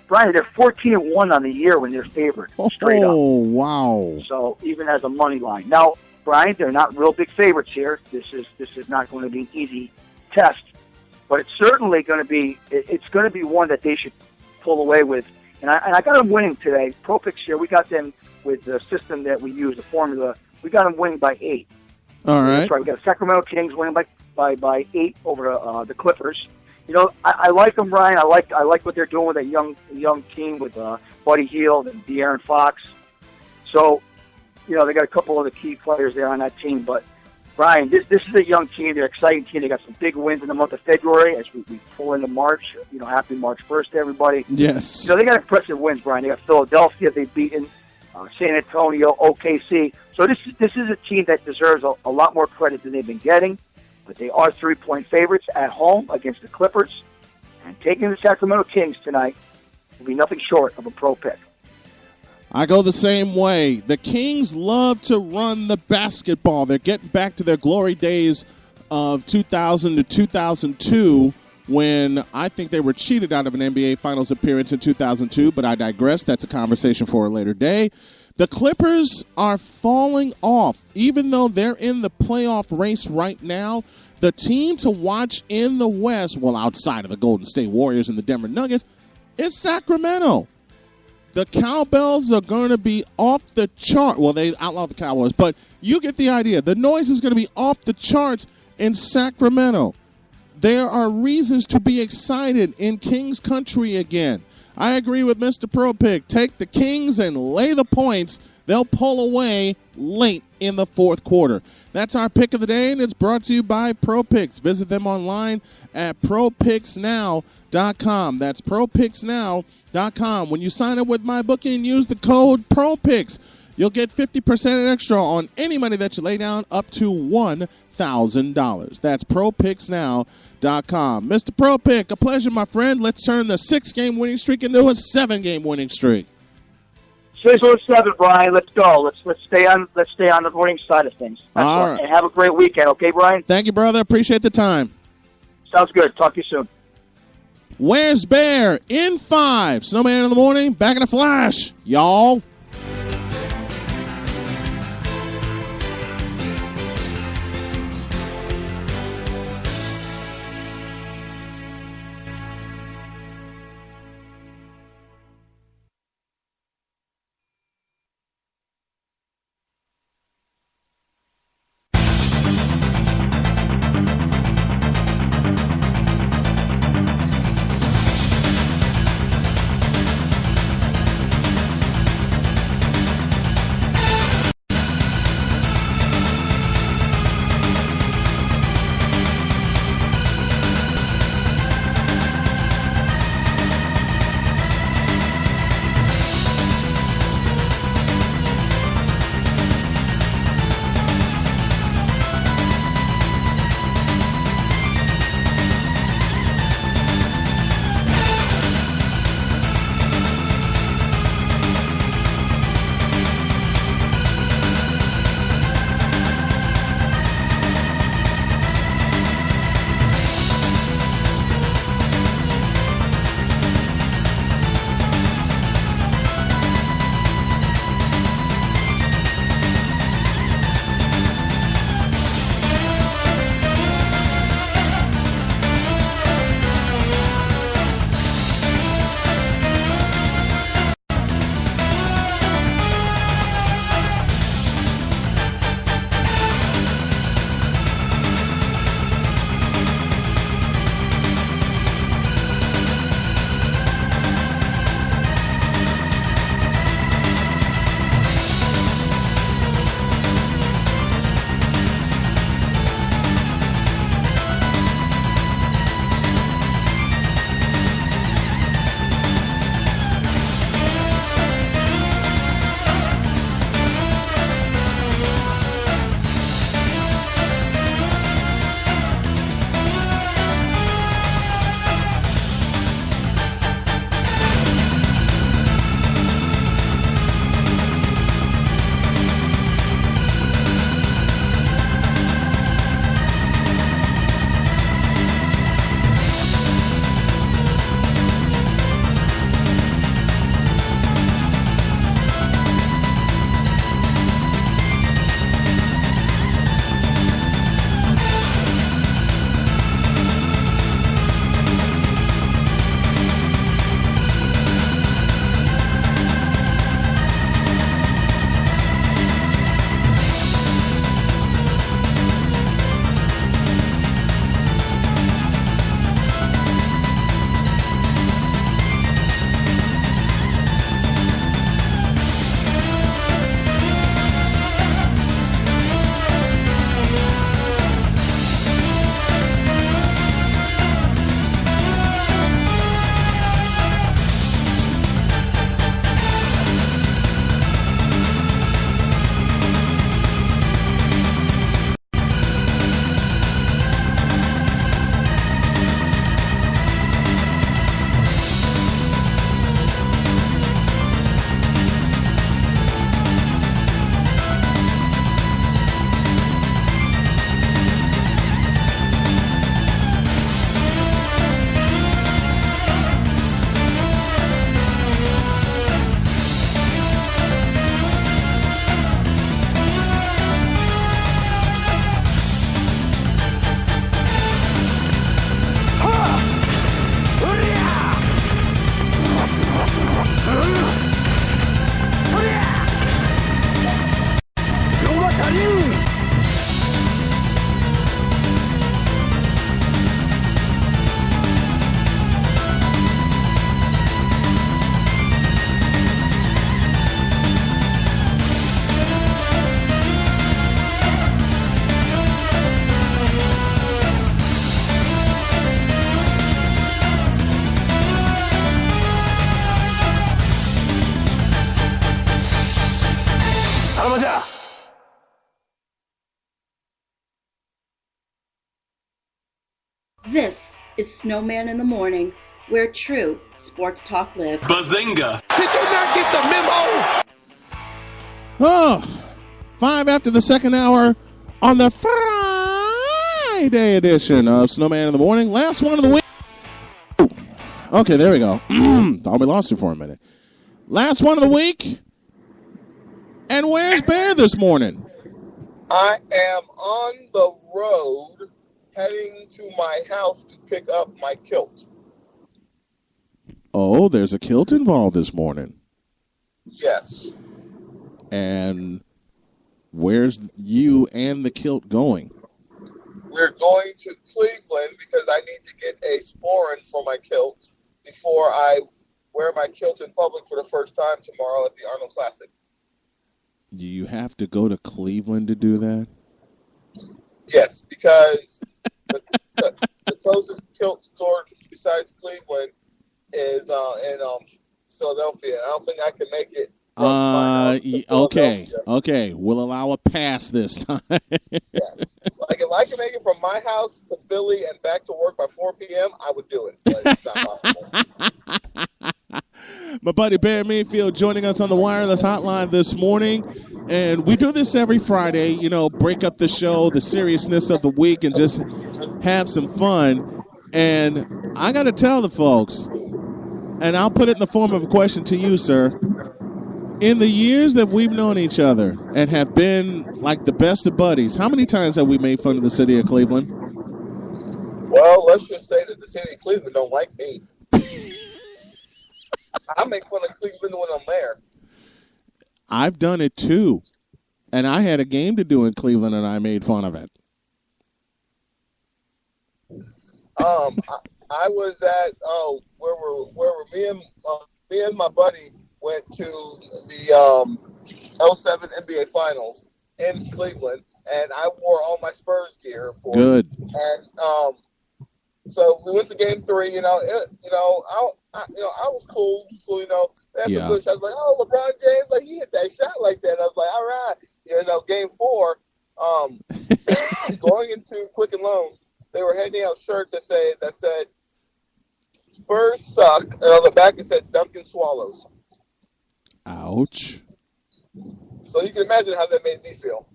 Brian, they're 14-1 on the year when they're favored, straight up. Oh, wow. So, even as a money line. Now, Brian, they're not real big favorites here. This is not going to be an easy test. But it's certainly going to be one that they should pull away with. And I got them winning today. Pro Picks here, we got them with the system that we use, the formula. We got them winning by 8. All right. That's right. We got Sacramento Kings winning by 8 over the Clippers. I like them, Brian. I like what they're doing with that young team with Buddy Hield and De'Aaron Fox. So, they got a couple of the key players there on that team. But Brian, this is a young team. They're an exciting team. They got some big wins in the month of February as we pull into March. Happy March 1st to everybody. Yes. They got impressive wins, Brian. They got Philadelphia. They've beaten San Antonio, OKC. So this is a team that deserves a lot more credit than they've been getting. But they are 3-point favorites at home against the Clippers. And taking the Sacramento Kings tonight will be nothing short of a pro pick. I go the same way. The Kings love to run the basketball. They're getting back to their glory days of 2000 to 2002 when I think they were cheated out of an NBA Finals appearance in 2002, but I digress. That's a conversation for a later day. The Clippers are falling off. Even though they're in the playoff race right now, the team to watch in the West, well, outside of the Golden State Warriors and the Denver Nuggets, is Sacramento. The cowbells are going to be off the chart. Well, they outlawed the Cowboys, but you get the idea. The noise is going to be off the charts in Sacramento. There are reasons to be excited in Kings country again. I agree with Mr. Pro Pick. Take the Kings and lay the points. They'll pull away late in the fourth quarter. That's our pick of the day, and it's brought to you by Pro Picks. Visit them online at propicksnow.com. That's propicksnow.com. When you sign up with MyBookie and use the code ProPicks, you'll get 50% extra on any money that you lay down up to $1,000. That's propicksnow.com. Mr. Pro Pick, a pleasure, my friend. Let's turn the 6-game winning streak into a 7-game winning streak. 6-7, Brian. Let's go. Let's stay on the winning side of things. All right. And have a great weekend, okay, Brian? Thank you, brother. Appreciate the time. Sounds good. Talk to you soon. Where's Bear in 5? Snowman in the morning. Back in a flash, y'all. This is Snowman in the Morning, where true sports talk lives. Bazinga! Did you not get the memo? Oh, 5 after the second hour on the Friday edition of Snowman in the Morning. Last one of the week. Okay, there we go. Thought we lost you for a minute. Last one of the week. And where's Bear this morning? I am on the road heading to my house to pick up my kilt. Oh, there's a kilt involved this morning. Yes. And where's you and the kilt going? We're going to Cleveland because I need to get a sporran for my kilt before I wear my kilt in public for the first time tomorrow at the Arnold Classic. Do you have to go to Cleveland to do that? Yes, because the closest kilt store besides Cleveland is in Philadelphia. I don't think I can make it. Okay. We'll allow a pass this time. Yes. Like if I can make it from my house to Philly and back to work by 4 p.m., I would do it. But it's not possible. My buddy Bear Mayfield joining us on the wireless hotline this morning. And we do this every Friday, you know, break up the show, the seriousness of the week, and just have some fun. And I got to tell the folks, and I'll put it in the form of a question to you, sir. In the years that we've known each other and have been like the best of buddies, how many times have we made fun of the city of Cleveland? Well, let's just say that the city of Cleveland don't like me. I make fun of Cleveland when I'm there. I've done it too. And I had a game to do in Cleveland and I made fun of it. I was at where were me and my buddy went to the 07 NBA Finals in Cleveland, and I wore all my Spurs gear for Good. And so we went to Game 3. I was cool. After Yeah. Bush, I was like, oh, LeBron James, like he hit that shot like that. I was like, all right. Game 4, going into Quicken Loans, they were handing out shirts that said Spurs suck, and on the back it said Duncan Swallows. Ouch. So you can imagine how that made me feel.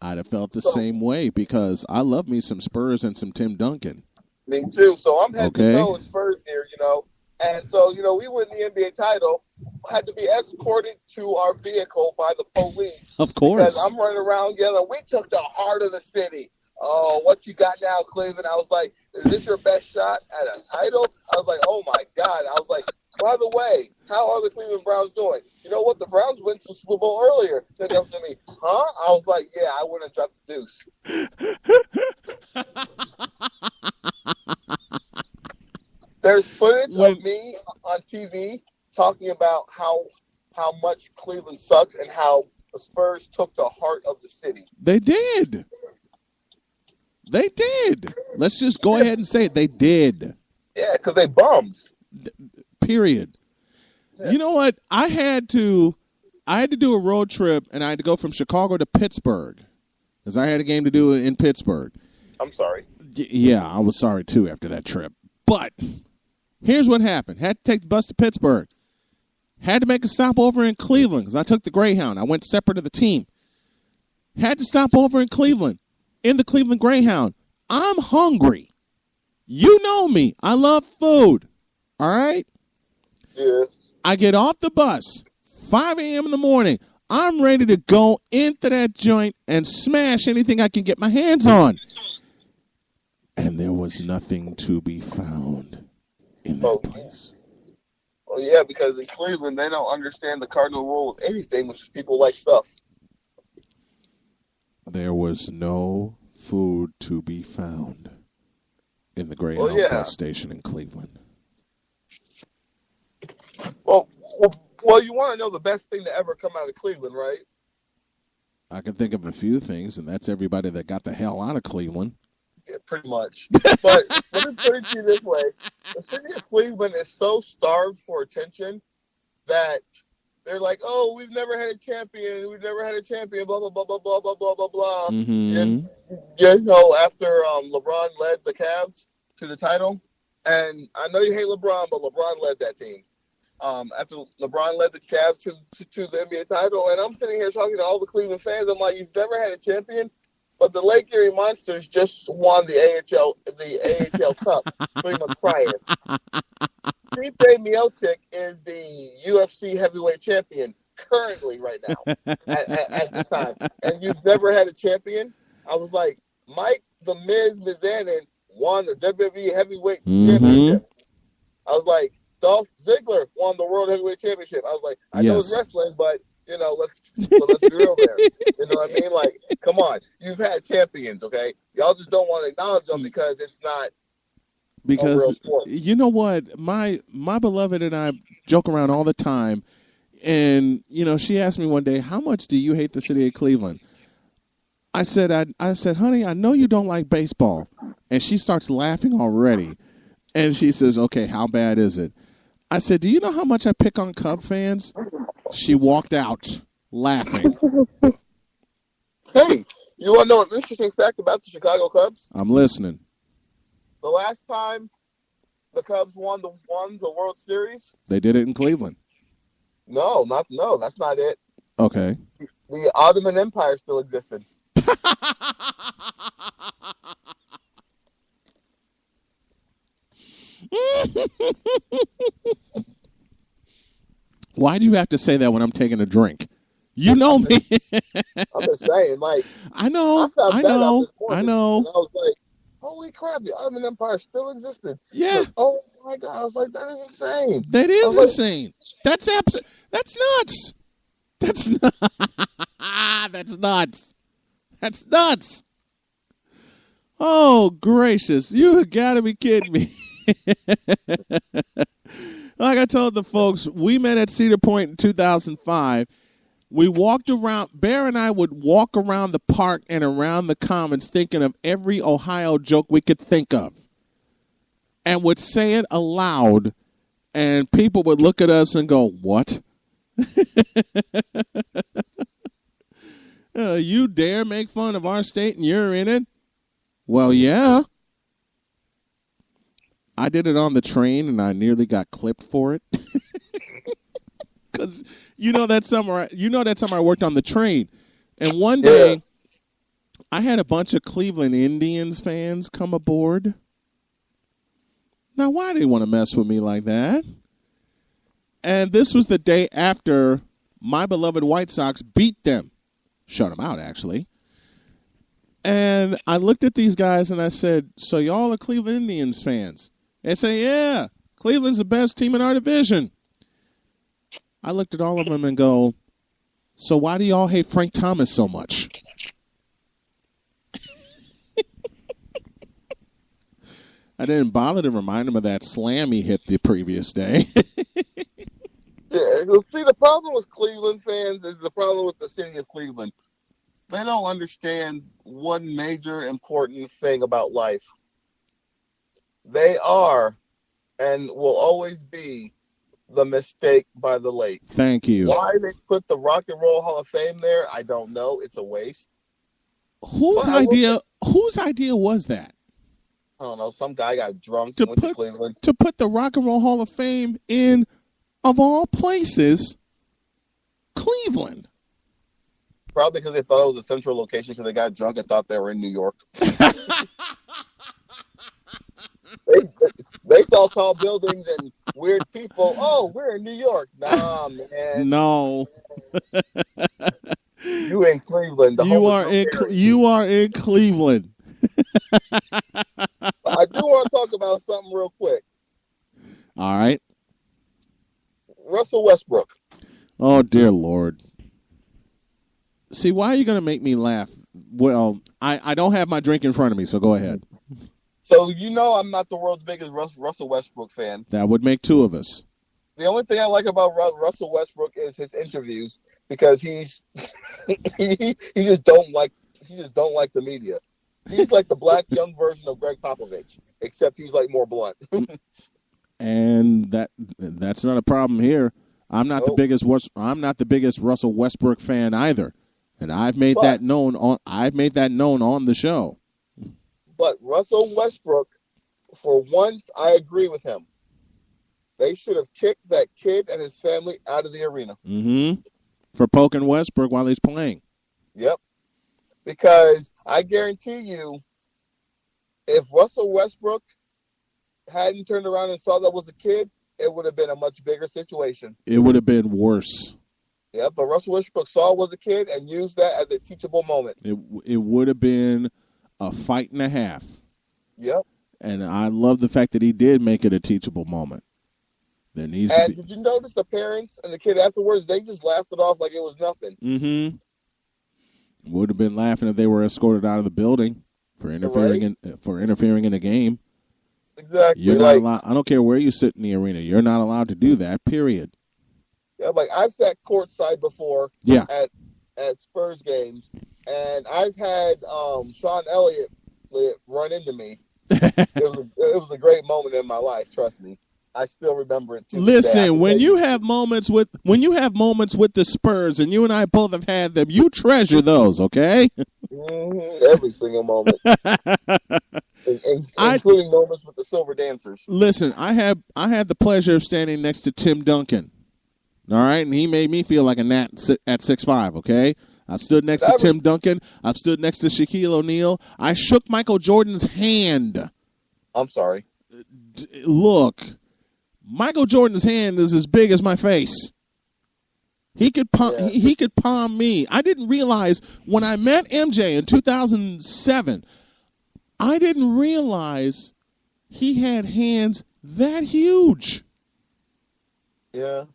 I'd have felt the same way because I love me some Spurs and some Tim Duncan. Me too. So I'm heading Okay. to go in Spurs here, And so, we win the NBA title, had to be escorted to our vehicle by the police. Of course. Because I'm running around yelling, we took the heart of the city. Oh, what you got now, Cleveland? I was like, is this your best shot at a title? I was like, oh, my God. I was like, by the way, how are the Cleveland Browns doing? You know what? The Browns went to the Super Bowl earlier. They comes to me, huh? I was like, yeah, I wouldn't have dropped the deuce. There's footage of me on TV talking about how much Cleveland sucks and how the Spurs took the heart of the city. They did. They did. Let's just go ahead and say it. They did. Yeah, because they bums. Period. Yeah. You know what? I had to do a road trip, and I had to go from Chicago to Pittsburgh because I had a game to do in Pittsburgh. I'm sorry. Yeah, I was sorry, too, after that trip. But here's what happened. Had to take the bus to Pittsburgh. Had to make a stop over in Cleveland because I took the Greyhound. I went separate of the team. Had to stop over in Cleveland, in the Cleveland Greyhound. I'm hungry. You know me. I love food. All right? Yeah. I get off the bus, 5 a.m. in the morning. I'm ready to go into that joint and smash anything I can get my hands on. And there was nothing to be found in that place. Oh, yeah, because in Cleveland, they don't understand the cardinal rule of anything, which is people like stuff. There was no food to be found in the Greyhound bus station in Cleveland. Well, you want to know the best thing to ever come out of Cleveland, right? I can think of a few things, and that's everybody that got the hell out of Cleveland. Yeah, pretty much. But let me put it to you this way. The city of Cleveland is so starved for attention that they're like, oh, we've never had a champion, blah blah blah blah blah blah blah blah blah. Mm-hmm. And you know, after LeBron led the Cavs to the title, and I know you hate LeBron, but LeBron led that team. After LeBron led the Cavs to the NBA title, and I'm sitting here talking to all the Cleveland fans. I'm like, you've never had a champion, but the Lake Erie Monsters just won the AHL Cup 3 months prior. Stipe Miocic is the UFC heavyweight champion currently right now at this time, and you've never had a champion. I was like, Mike the Miz Mizanin won the WWE heavyweight championship. I was like, Dolph Ziggler won the World Heavyweight Championship. I was like, I know it's wrestling, but, you know, let's be real there. You know what I mean? Like, come on. You've had champions, okay? Y'all just don't want to acknowledge them because it's not a real sport. You know what? My beloved and I joke around all the time. And, you know, she asked me one day, how much do you hate the city of Cleveland? I said, honey, I know you don't like baseball. And she starts laughing already. And she says, okay, how bad is it? I said, do you know how much I pick on Cub fans? She walked out laughing. Hey, you want to know an interesting fact about the Chicago Cubs? I'm listening. The last time the Cubs won the World Series? They did it in Cleveland. No, that's not it. Okay. The Ottoman Empire still existed. Why do you have to say that when I'm taking a drink? You know me. I'm just saying, like, I know. And I was like, holy crap, the Ottoman Empire still existed. Yeah. Like, oh my God. I was like, that is insane. That is insane. That's nuts. That's nuts. That's nuts. Oh, gracious. You got to be kidding me. Like I told the folks, we met at Cedar Point in 2005. We walked around, Bear and I would walk around the park and around the commons thinking of every Ohio joke we could think of and would say it aloud, and people would look at us and go, what? You dare make fun of our state and you're in it? Well, yeah. I did it on the train, and I nearly got clipped for it. Because that summer I worked on the train, and one day I had a bunch of Cleveland Indians fans come aboard. Now, why do they want to mess with me like that? And this was the day after my beloved White Sox beat them, shut them out actually. And I looked at these guys and I said, "So y'all are Cleveland Indians fans?" They say, "Yeah, Cleveland's the best team in our division." I looked at all of them and go, "So why do y'all hate Frank Thomas so much?" I didn't bother to remind him of that slam he hit the previous day. Yeah, see, the problem with Cleveland fans is the problem with the city of Cleveland. They don't understand one major important thing about life. They are and will always be the mistake by the lake. Thank you. Why they put the Rock and Roll Hall of Fame there, I don't know. It's a waste. Whose idea was that? I don't know. Some guy got drunk and went to Cleveland. To put the Rock and Roll Hall of Fame in, of all places, Cleveland. Probably because they thought it was a central location because they got drunk and thought they were in New York. They saw tall buildings and weird people. Oh, we're in New York. Nah, man. No. You in Cleveland. You are in Cleveland. I do want to talk about something real quick. All right. Russell Westbrook. Oh, dear Lord. See, why are you going to make me laugh? Well, I don't have my drink in front of me, so go ahead. So I'm not the world's biggest Russell Westbrook fan. That would make two of us. The only thing I like about Russell Westbrook is his interviews because he just don't like the media. He's like the black young version of Greg Popovich, except he's like more blunt. And that's not a problem here. I'm not the biggest Russell Westbrook fan either, and I've made that known on the show. But Russell Westbrook, for once, I agree with him. They should have kicked that kid and his family out of the arena. Mm-hmm. For poking Westbrook while he's playing. Yep. Because I guarantee you, if Russell Westbrook hadn't turned around and saw that was a kid, it would have been a much bigger situation. It would have been worse. Yeah, but Russell Westbrook saw it was a kid and used that as a teachable moment. It would have been a fight and a half. Yep. And I love the fact that he did make it a teachable moment. Did you notice the parents and the kid afterwards? They just laughed it off like it was nothing. Mm-hmm. Would have been laughing if they were escorted out of the building for interfering in the game. Exactly. You're not allowed. I don't care where you sit in the arena. You're not allowed to do that. Period. Yeah, like I've sat courtside before. Yeah. At Spurs games, and I've had Sean Elliott run into me. It was a great moment in my life. Trust me. I still remember it. Listen, when you have moments with the Spurs, and you and I both have had them, you treasure those, okay? Mm-hmm, every single moment, including moments with the Silver Dancers. Listen, I had the pleasure of standing next to Tim Duncan. All right, and he made me feel like a gnat at 6'5", okay? I've stood next to Tim Duncan. I've stood next to Shaquille O'Neal. I shook Michael Jordan's hand. I'm sorry. Look, Michael Jordan's hand is as big as my face. He could palm me. I didn't realize when I met MJ in 2007, I didn't realize he had hands that huge. Yeah.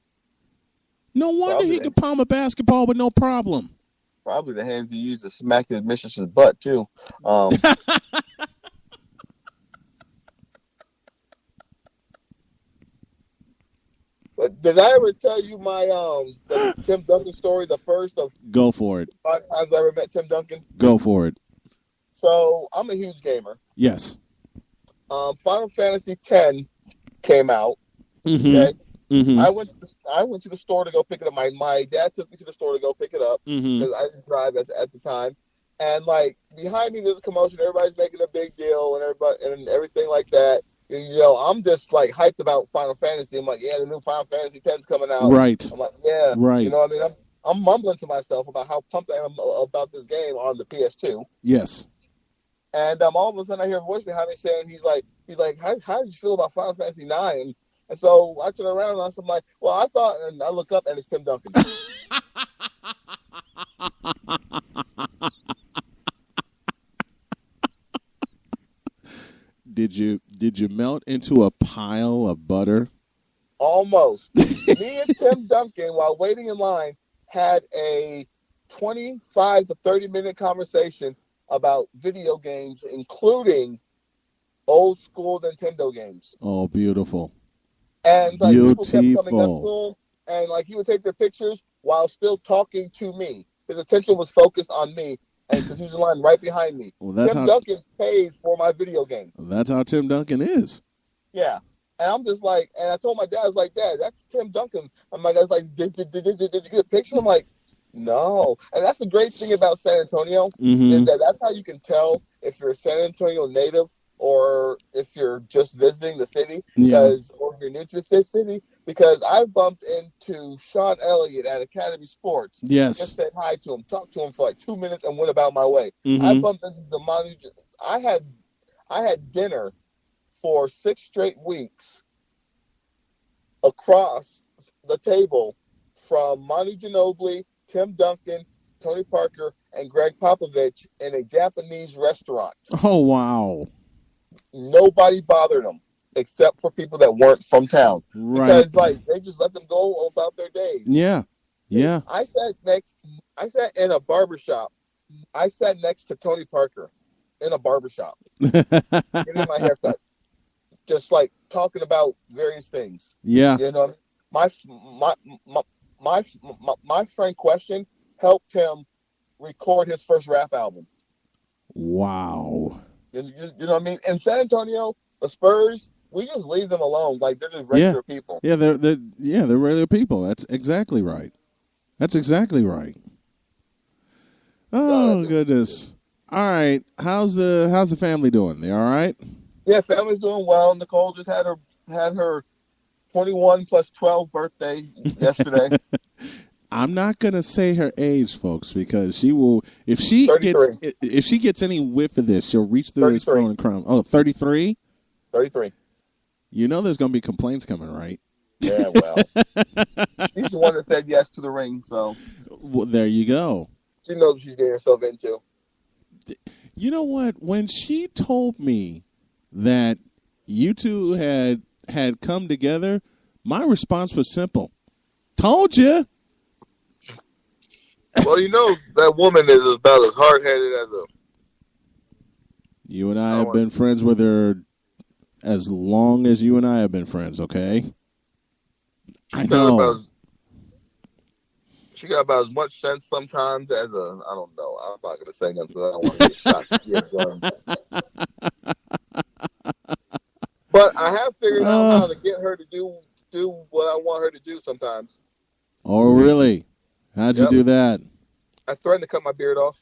No wonder he could palm a basketball with no problem. Probably the hands he used to smack his mistress's butt, too. But did I ever tell you my the Tim Duncan story, the first of... Go for it. 5 times I ever met Tim Duncan? Go for it. So, I'm a huge gamer. Yes. Final Fantasy X came out. Mm-hmm. Okay? Mm-hmm. I went to the store to go pick it up. My dad took me to the store to go pick it up because I didn't drive at the time. And like behind me, there's a commotion. Everybody's making a big deal and everything like that. You know, I'm just like hyped about Final Fantasy. I'm like, yeah, the new Final Fantasy X's coming out. Right. I'm like, yeah. Right. You know what I mean? I'm mumbling to myself about how pumped I am about this game on the PS2. Yes. And all of a sudden, I hear a voice behind me saying, he's like, how did you feel about Final Fantasy 9? And so I turn around and I'm like, well, I thought, and I look up and it's Tim Duncan. Did you melt into a pile of butter? Almost. Me and Tim Duncan, while waiting in line, had a 25 to 30-minute conversation about video games, including old school Nintendo games. Oh, beautiful. And like people kept coming up to him, and like he would take their pictures while still talking to me. His attention was focused on me, and because he was in line right behind me. Well, Tim Duncan paid for my video game. That's how Tim Duncan is. Yeah, and I'm just like, and I told my dad, I was like, Dad, that's Tim Duncan. And my dad's like, did you get a picture? I'm like, no. And that's the great thing about San Antonio is that's how you can tell if you're a San Antonio native or if you're just visiting the city, or if you're new to the city, because I bumped into Sean Elliott at Academy Sports. Yes. Just said hi to him, talked to him for like 2 minutes, and went about my way. I bumped into the Manu. I had dinner for 6 straight weeks across the table from Manu Ginobili, Tim Duncan, Tony Parker, and Greg Popovich in a Japanese restaurant. Oh, wow. Nobody bothered them except for people that weren't from town. Right. Because like they just let them go about their days. Yeah. Yeah. I sat in a barbershop. I sat next to Tony Parker in a barbershop. Getting my haircut. Just like talking about various things. Yeah. You know, my friend Question helped him record his first rap album. Wow. You know what I mean? In San Antonio, the Spurs, we just leave them alone. Like they're just regular people. Yeah, they're regular people. That's exactly right. That's exactly right. Oh goodness. All right. How's the family doing? They all right? Yeah, family's doing well. Nicole just had her 21 plus 12 birthday yesterday. I'm not gonna say her age, folks, because she will. If she gets any whiff of this, she'll reach through this phone and crown. Oh, 33? 33. You know, there's gonna be complaints coming, right? Yeah, well, she's the one that said yes to the ring, so. Well, there you go. She knows what she's getting herself into. You know what? When she told me that you two had come together, my response was simple. Told you. Well, you know that woman is about as hard-headed as a... You and I have been friends with her as long as you and I have been friends, okay? I know. She got about as much sense sometimes as a... I don't know. I'm not going to say nothing because I don't want to get shot. But I have figured out how to get her to do what I want her to do sometimes. Oh, really? How'd you do that? I threatened to cut my beard off.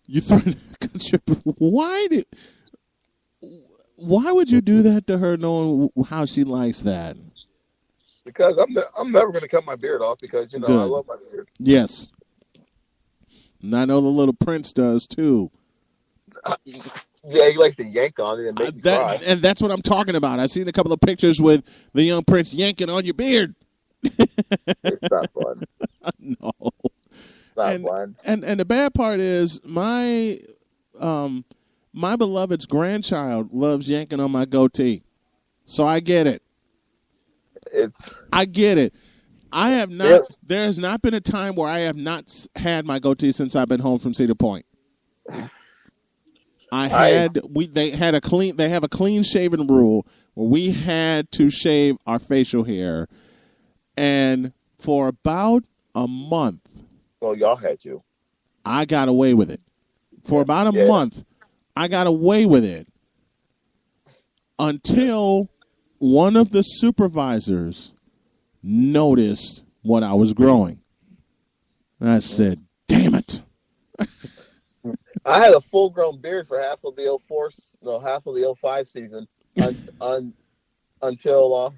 You threatened to cut your beard? Why would you do that to her knowing how she likes that? Because I'm never going to cut my beard off because, I love my beard. Yes. And I know the little Prince does, too. Yeah, he likes to yank on it and make me cry. And that's what I'm talking about. I've seen a couple of pictures with the young Prince yanking on your beard. It's not fun. No. Not fun. And the bad part is my beloved's grandchild loves yanking on my goatee. So I get it. I get it. I have not. There has not been a time where I have not had my goatee since I've been home from Cedar Point. They have a clean shaven rule where we had to shave our facial hair, and for about a month. Well, y'all had to. I got away with it. For about a month, I got away with it until one of the supervisors noticed what I was growing. I said, "Damn it." I had a full-grown beard for half of the 05 season until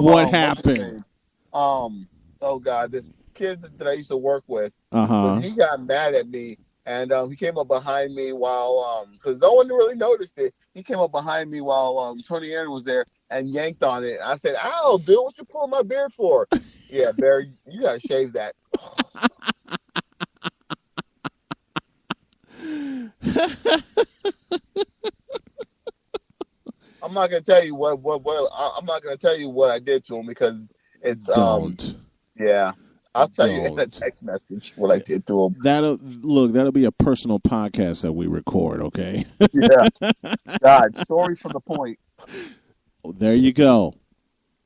what happened? Oh God, this kid that I used to work with, he got mad at me, and he came up behind me while because no one really noticed it. He came up behind me while Tony Aaron was there and yanked on it. I said, "Ow, dude, what you pulling my beard for?" Yeah, Barry, you gotta shave that. I'm not gonna tell you what I'm not gonna tell you what I did to him because it's Don't. Yeah, I'll tell you in a text message what I did to him. That'll be a personal podcast that we record. Okay. Yeah. God, stories from the point. There you go.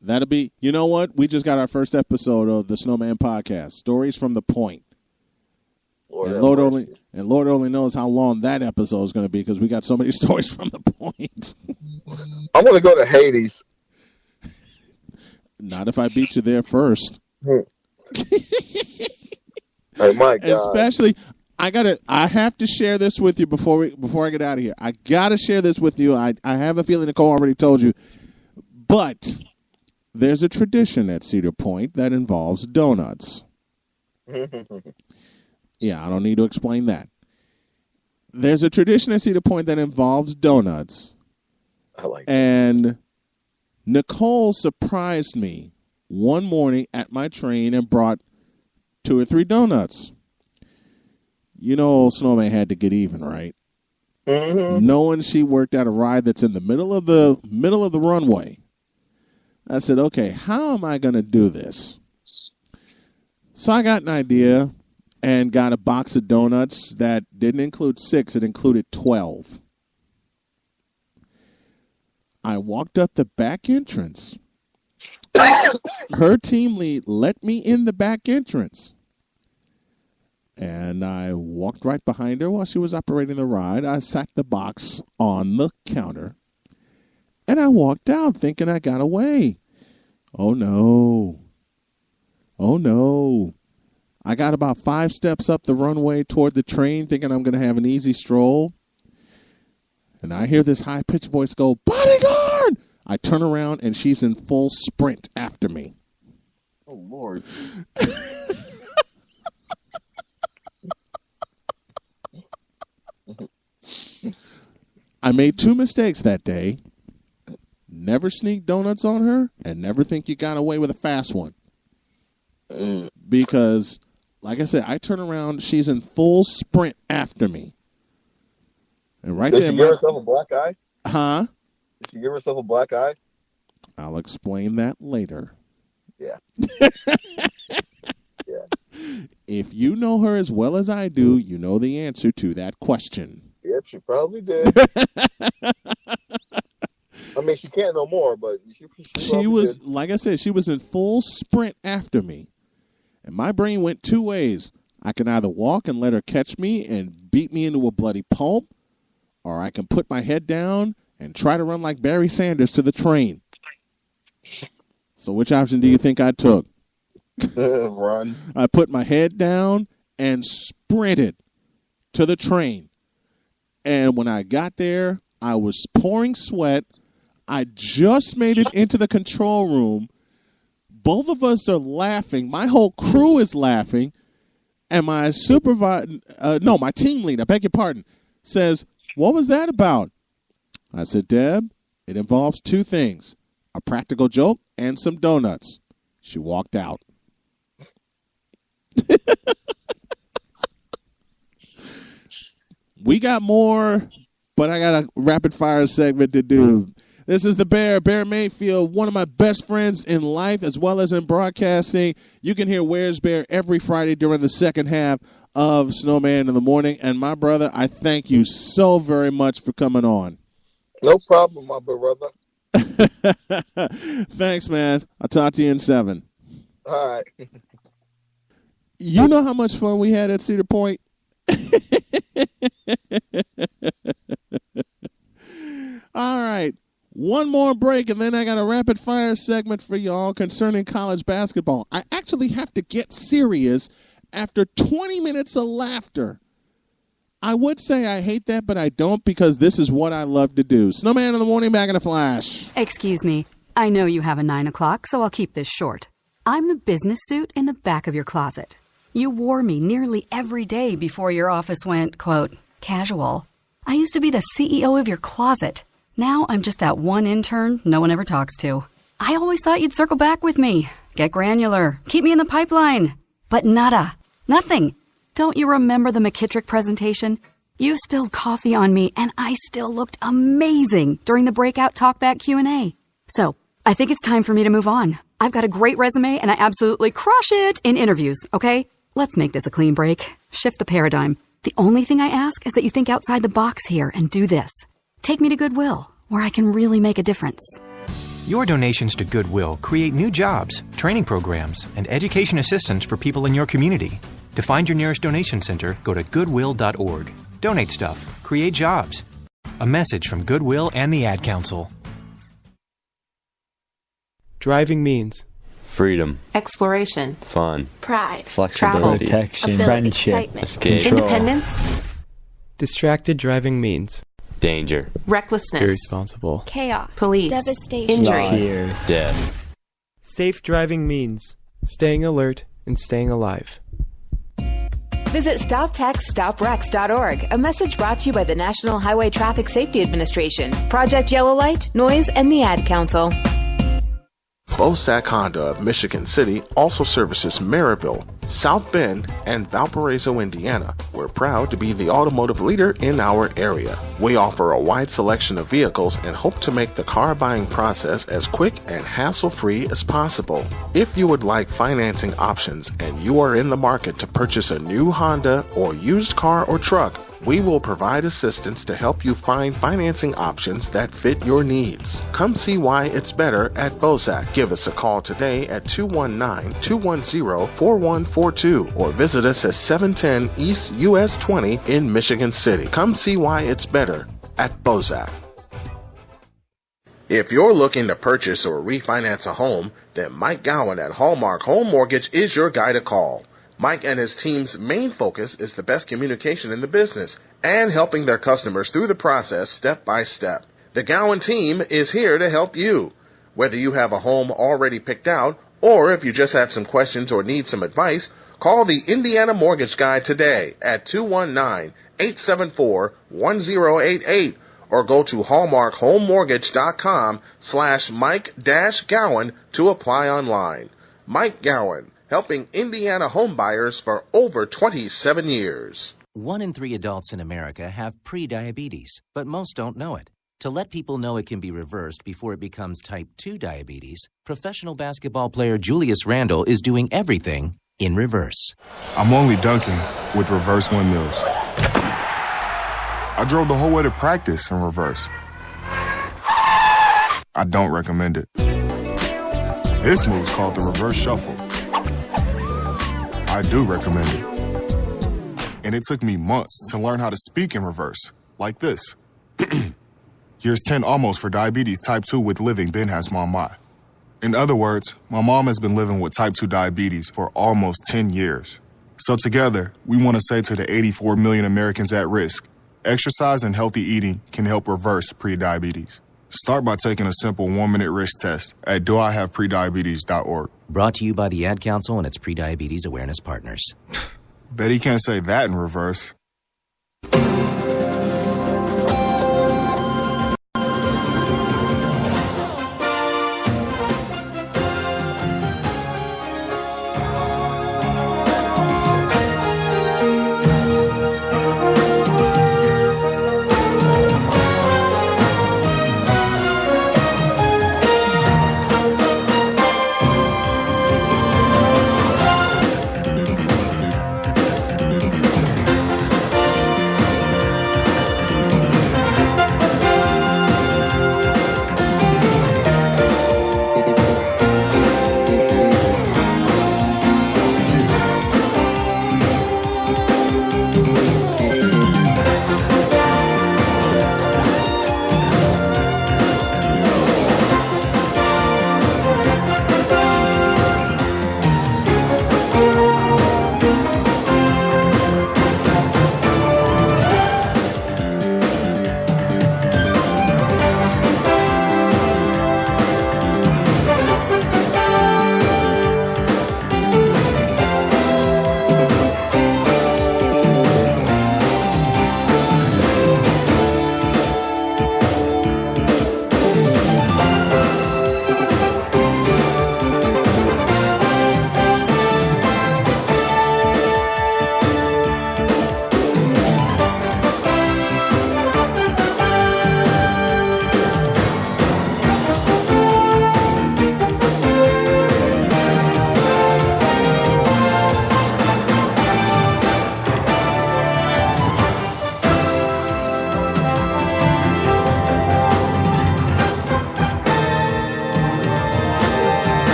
That'll be. You know what? We just got our first episode of the Snowman Podcast. Stories from the point. Lord only knows how long that episode is going to be because we got so many stories from the point. I'm going to go to Hades. Not if I beat you there first. Oh my God! Especially, I have to share this with you before I get out of here. I got to share this with you. I have a feeling Nicole already told you, but there's a tradition at Cedar Point that involves donuts. Yeah, I don't need to explain that. There's a tradition at Cedar Point that involves donuts. I like that. And Nicole surprised me one morning at my train and brought 2 or 3 donuts. You know, old Snowman had to get even, right? Mm-hmm. Knowing she worked at a ride that's in the middle of the runway, I said, okay, how am I going to do this? So I got an idea and got a box of donuts that didn't include 6. It included 12. I walked up the back entrance. Her team lead let me in the back entrance. And I walked right behind her while she was operating the ride. I sat the box on the counter. And I walked out thinking I got away. Oh, no. Oh, no. I got about 5 steps up the runway toward the train thinking I'm going to have an easy stroll. And I hear this high-pitched voice go, "Bodyguard!" I turn around, and she's in full sprint after me. Oh, Lord. I made 2 mistakes that day. Never sneak donuts on her, and never think you got away with a fast one. Because, like I said, I turn around, she's in full sprint after me. And right Did there, she give herself a black eye? Huh? Did she give herself a black eye? I'll explain that later. Yeah. If you know her as well as I do, you know the answer to that question. Yep, she probably did. I mean, she can't no more, but She was, did. like I said, she was in full sprint after me. And my brain went 2 ways. I can either walk and let her catch me and beat me into a bloody pulp, or I can put my head down and try to run like Barry Sanders to the train. So which option do you think I took? Run. I put my head down and sprinted to the train. And when I got there, I was pouring sweat. I just made it into the control room. Both of us are laughing. My whole crew is laughing. And my my team lead, I beg your pardon, says, "What was that about?" I said, "Deb, it involves 2 things, a practical joke and some donuts." She walked out. We got more, but I got a rapid fire segment to do. This is the Bear Mayfield, one of my best friends in life as well as in broadcasting. You can hear Where's Bear every Friday during the second half of Snowman in the Morning. And my brother, I thank you so very much for coming on. No problem, my brother. Thanks, man. I'll talk to you in 7. All right. You know how much fun we had at Cedar Point? All right. One more break, and then I got a rapid-fire segment for y'all concerning college basketball. I actually have to get serious after 20 minutes of laughter. I would say I hate that, but I don't because this is what I love to do. Snowman in the Morning, back in a flash. Excuse me. I know you have a 9 o'clock, so I'll keep this short. I'm the business suit in the back of your closet. You wore me nearly every day before your office went, quote, casual. I used to be the CEO of your closet. Now I'm just that one intern no one ever talks to. I always thought you'd circle back with me, get granular, keep me in the pipeline. But nada. Nothing. Don't you remember the McKittrick presentation? You spilled coffee on me, and I still looked amazing during the breakout talkback Q&A. So, I think it's time for me to move on. I've got a great resume, and I absolutely crush it in interviews, okay? Let's make this a clean break. Shift the paradigm. The only thing I ask is that you think outside the box here and do this. Take me to Goodwill, where I can really make a difference. Your donations to Goodwill create new jobs, training programs, and education assistance for people in your community. To find your nearest donation center, go to goodwill.org. Donate stuff. Create jobs. A message from Goodwill and the Ad Council. Driving means freedom, exploration, fun, pride, flexibility, travel, protection, ability, friendship, excitement, escape, independence. Distracted driving means danger, recklessness, irresponsible, chaos, police, devastation, injury, tears, death. Safe driving means staying alert and staying alive. Visit StopTextStopWrecks.org, a message brought to you by the National Highway Traffic Safety Administration, Project Yellow Light, Noise, and the Ad Council. Bosac Honda of Michigan City also services Maryville, South Bend, and Valparaiso, Indiana. We're proud to be the automotive leader in our area. We offer a wide selection of vehicles and hope to make the car buying process as quick and hassle-free as possible. If you would like financing options and you are in the market to purchase a new Honda or used car or truck, we will provide assistance to help you find financing options that fit your needs. Come see why it's better at Bosac. Give us a call today at 219-210-4140 542 or visit us at 710 East US 20 in Michigan City. Come see why it's better at Bozak. If you're looking to purchase or refinance a home, then Mike Gowan at Hallmark Home Mortgage is your guy to call. Mike and his team's main focus is the best communication in the business and helping their customers through the process step by step. The Gowan team is here to help you. Whether you have a home already picked out or if you just have some questions or need some advice, call the Indiana Mortgage Guy today at 219-874-1088 or go to hallmarkhomemortgage.com/Mike-Gowan to apply online. Mike Gowan, helping Indiana home buyers for over 27 years. 1 in 3 adults in America have prediabetes, but most don't know it. To let people know it can be reversed before it becomes type 2 diabetes, professional basketball player Julius Randle is doing everything in reverse. I'm only dunking with reverse windmills. I drove the whole way to practice in reverse. I don't recommend it. This move's called the reverse shuffle. I do recommend it. And it took me months to learn how to speak in reverse, like this. Years 10 almost for diabetes type 2 with living Ben has mama. In other words, my mom has been living with type 2 diabetes for almost 10 years. So together, we want to say to the 84 million Americans at risk, exercise and healthy eating can help reverse prediabetes. Start by taking a simple 1-minute risk test at doihaveprediabetes.org. Brought to you by the Ad Council and its prediabetes awareness partners. Bet he can't say that in reverse.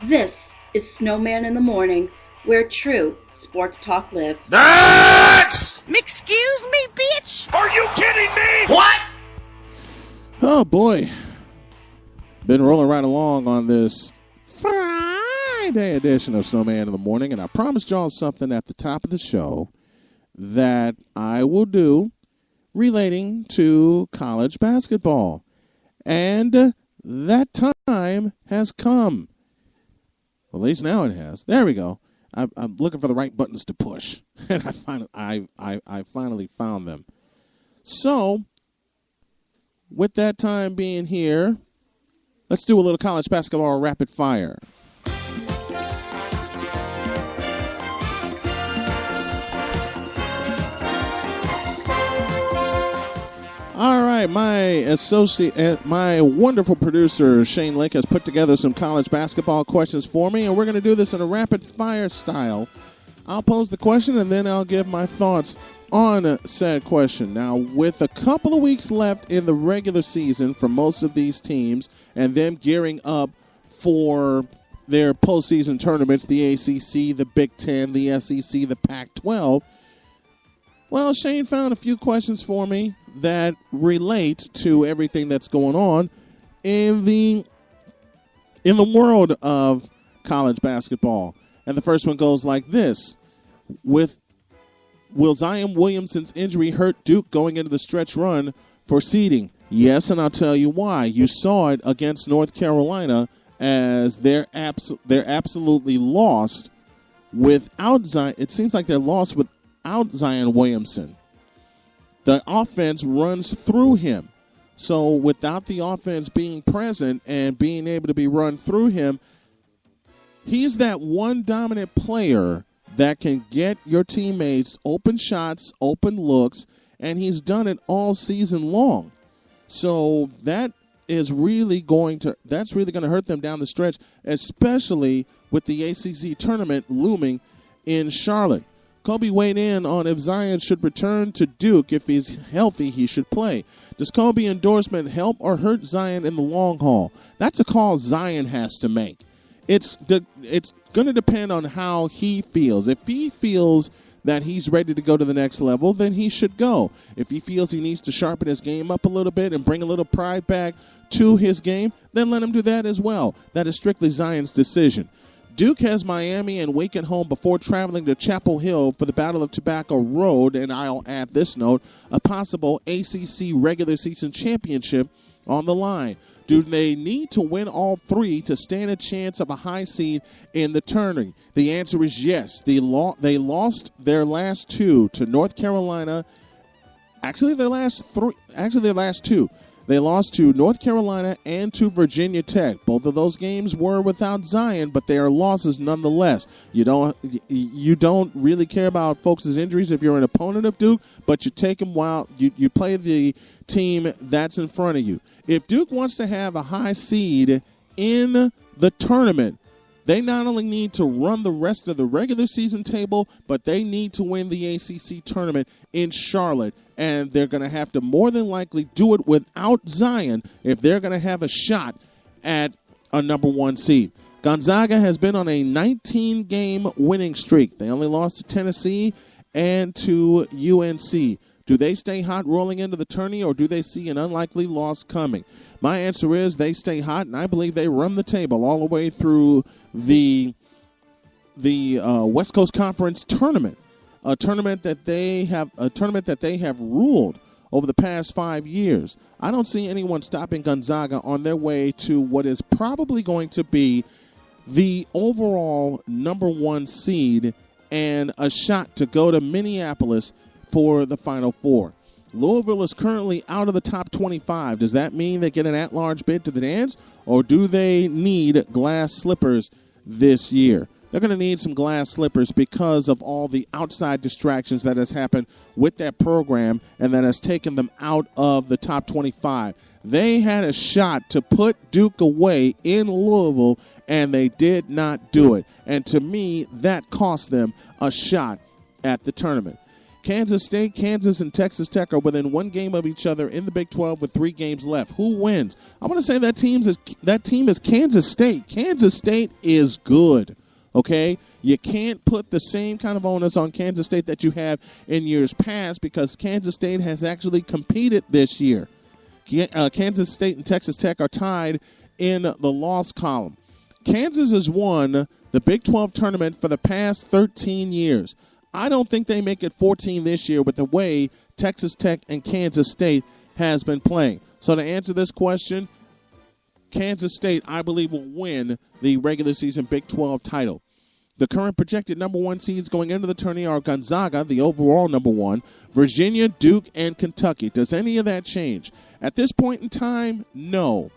This is Snowman in the Morning, where true sports talk lives. Next! Excuse me, bitch? Are you kidding me? What? Oh, boy. Been rolling right along on this Friday edition of Snowman in the Morning, and I promised y'all something at the top of the show that I will do relating to college basketball. And that time has come. Well, at least now it has. There we go. I'm looking for the right buttons to push, and I finally found them. So, with that time being here, let's do a little college basketball rapid fire. All right, my wonderful producer, Shane Lake, has put together some college basketball questions for me, and we're going to do this in a rapid-fire style. I'll pose the question, and then I'll give my thoughts on said question. Now, with a couple of weeks left in the regular season for most of these teams, and them gearing up for their postseason tournaments, the ACC, the Big Ten, the SEC, the Pac-12, well, Shane found a few questions for me that relate to everything that's going on in the world of college basketball. And the first one goes like this. Will Zion Williamson's injury hurt Duke going into the stretch run for seeding? Yes, and I'll tell you why. You saw it against North Carolina as they're absolutely lost without Zion. It seems like they're lost without Zion Williamson. The offense runs through him. So without the offense being present and being able to be run through him, he's that one dominant player that can get your teammates open shots, open looks, and he's done it all season long. So that's really going to hurt them down the stretch, especially with the ACC tournament looming in Charlotte. Kobe weighed in on if Zion should return to Duke. If he's healthy, he should play. Does Kobe endorsement help or hurt Zion in the long haul? That's a call Zion has to make. It's going to depend on how he feels. If he feels that he's ready to go to the next level, then he should go. If he feels he needs to sharpen his game up a little bit and bring a little pride back to his game, then let him do that as well. That is strictly Zion's decision. Duke has Miami and Wake at home before traveling to Chapel Hill for the Battle of Tobacco Road, and I'll add this note, a possible ACC regular season championship on the line. Do they need to win all three to stand a chance of a high seed in the tourney? The answer is yes. They lost their last two to North Carolina. Actually, their last two. They lost to North Carolina and to Virginia Tech. Both of those games were without Zion, but they are losses nonetheless. You don't really care about folks' injuries if you're an opponent of Duke, but you take them while you play the team that's in front of you. If Duke wants to have a high seed in the tournament, they not only need to run the rest of the regular season table, but they need to win the ACC tournament in Charlotte. And they're going to have to more than likely do it without Zion if they're going to have a shot at a number one seed. Gonzaga has been on a 19-game winning streak. They only lost to Tennessee and to UNC. Do they stay hot rolling into the tourney, or do they see an unlikely loss coming? My answer is they stay hot, and I believe they run the table all the way through the West Coast Conference tournament, a tournament that they have ruled over the past 5 years. I don't see anyone stopping Gonzaga on their way to what is probably going to be the overall number one seed and a shot to go to Minneapolis for the Final Four. Louisville is currently out of the top 25. Does that mean they get an at-large bid to the dance, or do they need glass slippers this year? They're going to need some glass slippers because of all the outside distractions that has happened with that program and that has taken them out of the top 25. They had a shot to put Duke away in Louisville, and they did not do it. And to me, that cost them a shot at the tournament. Kansas State, Kansas, and Texas Tech are within one game of each other in the Big 12 with 3 games left. Who wins? I want to say that team is Kansas State. Kansas State is good, okay? You can't put the same kind of onus on Kansas State that you have in years past because Kansas State has actually competed this year. Kansas State and Texas Tech are tied in the loss column. Kansas has won the Big 12 tournament for the past 13 years. I don't think they make it 14 this year with the way Texas Tech and Kansas State has been playing. So to answer this question, Kansas State, I believe, will win the regular season Big 12 title. The current projected number one seeds going into the tourney are Gonzaga, the overall number one, Virginia, Duke, and Kentucky. Does any of that change? At this point in time, no.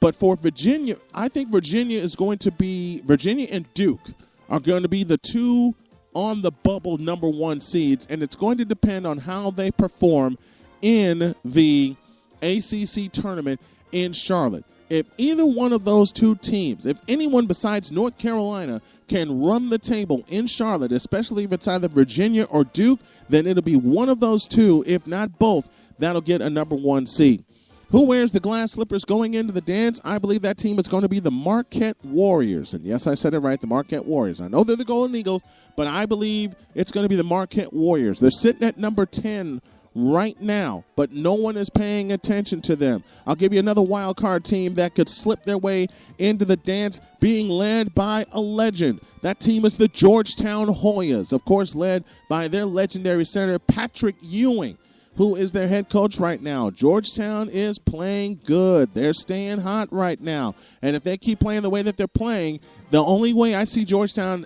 But for Virginia, I think Virginia and Duke are going to be the two on the bubble number one seeds, and it's going to depend on how they perform in the ACC tournament in Charlotte. If either one of those two teams, if anyone besides North Carolina can run the table in Charlotte, especially if it's either Virginia or Duke, then it'll be one of those two, if not both, that'll get a number 1 seed. Who wears the glass slippers going into the dance? I believe that team is going to be the Marquette Warriors. And yes, I said it right, the Marquette Warriors. I know they're the Golden Eagles, but I believe it's going to be the Marquette Warriors. They're sitting at number 10 right now, but no one is paying attention to them. I'll give you another wild card team that could slip their way into the dance, being led by a legend. That team is the Georgetown Hoyas, of course, led by their legendary center, Patrick Ewing, who is their head coach right now. Georgetown is playing good. They're staying hot right now. And if they keep playing the way that they're playing, the only way I see Georgetown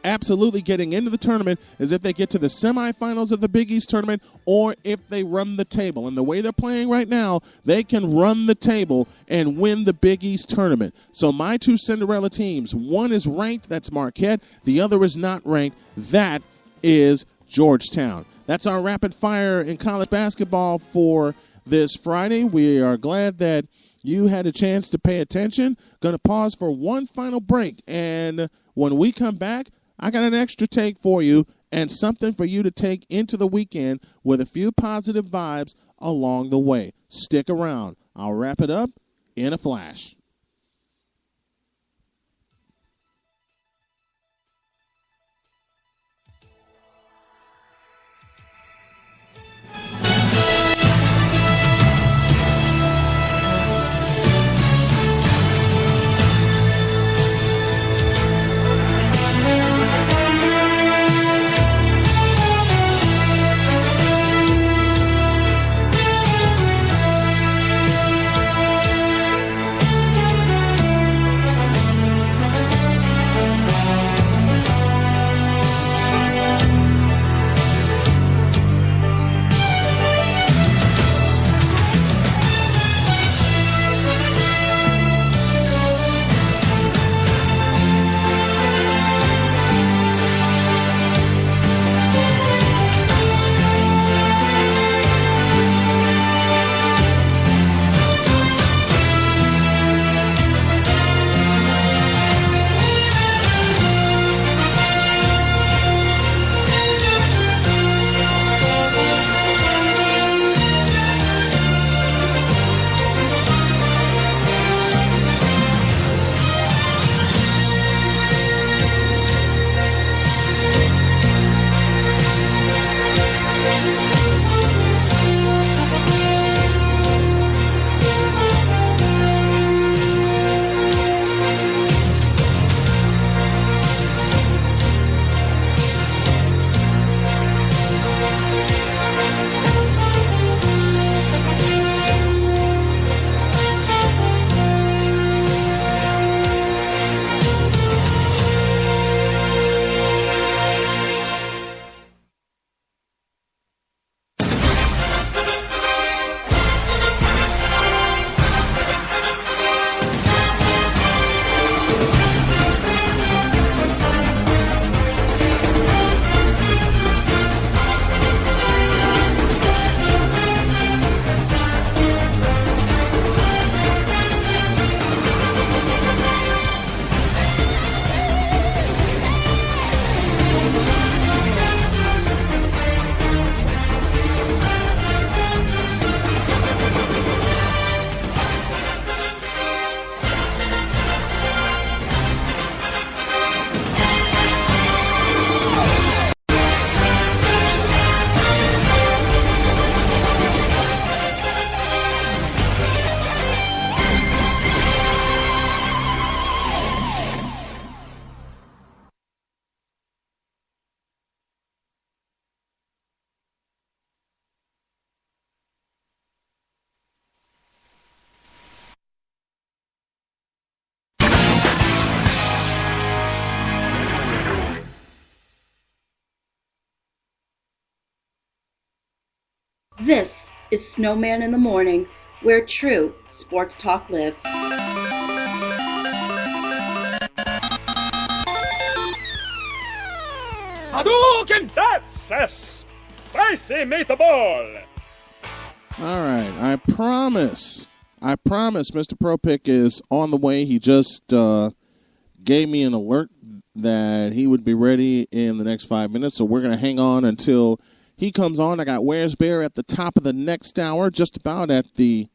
absolutely getting into the tournament is if they get to the semifinals of the Big East tournament or if they run the table. And the way they're playing right now, they can run the table and win the Big East tournament. So my two Cinderella teams, one is ranked, that's Marquette. The other is not ranked, that is Georgetown. That's our rapid fire in college basketball for this Friday. We are glad that you had a chance to pay attention. Going to pause for one final break. And when we come back, I got an extra take for you and something for you to take into the weekend with a few positive vibes along the way. Stick around. I'll wrap it up in a flash. This is Snowman in the Morning, where true sports talk lives. Hadouken, that's a spicy meatball! All right. I promise Mr. Pro Pick is on the way. He just gave me an alert that he would be ready in the next 5 minutes, so we're going to hang on until he comes on. I got Where's Bear at the top of the next hour, just about at the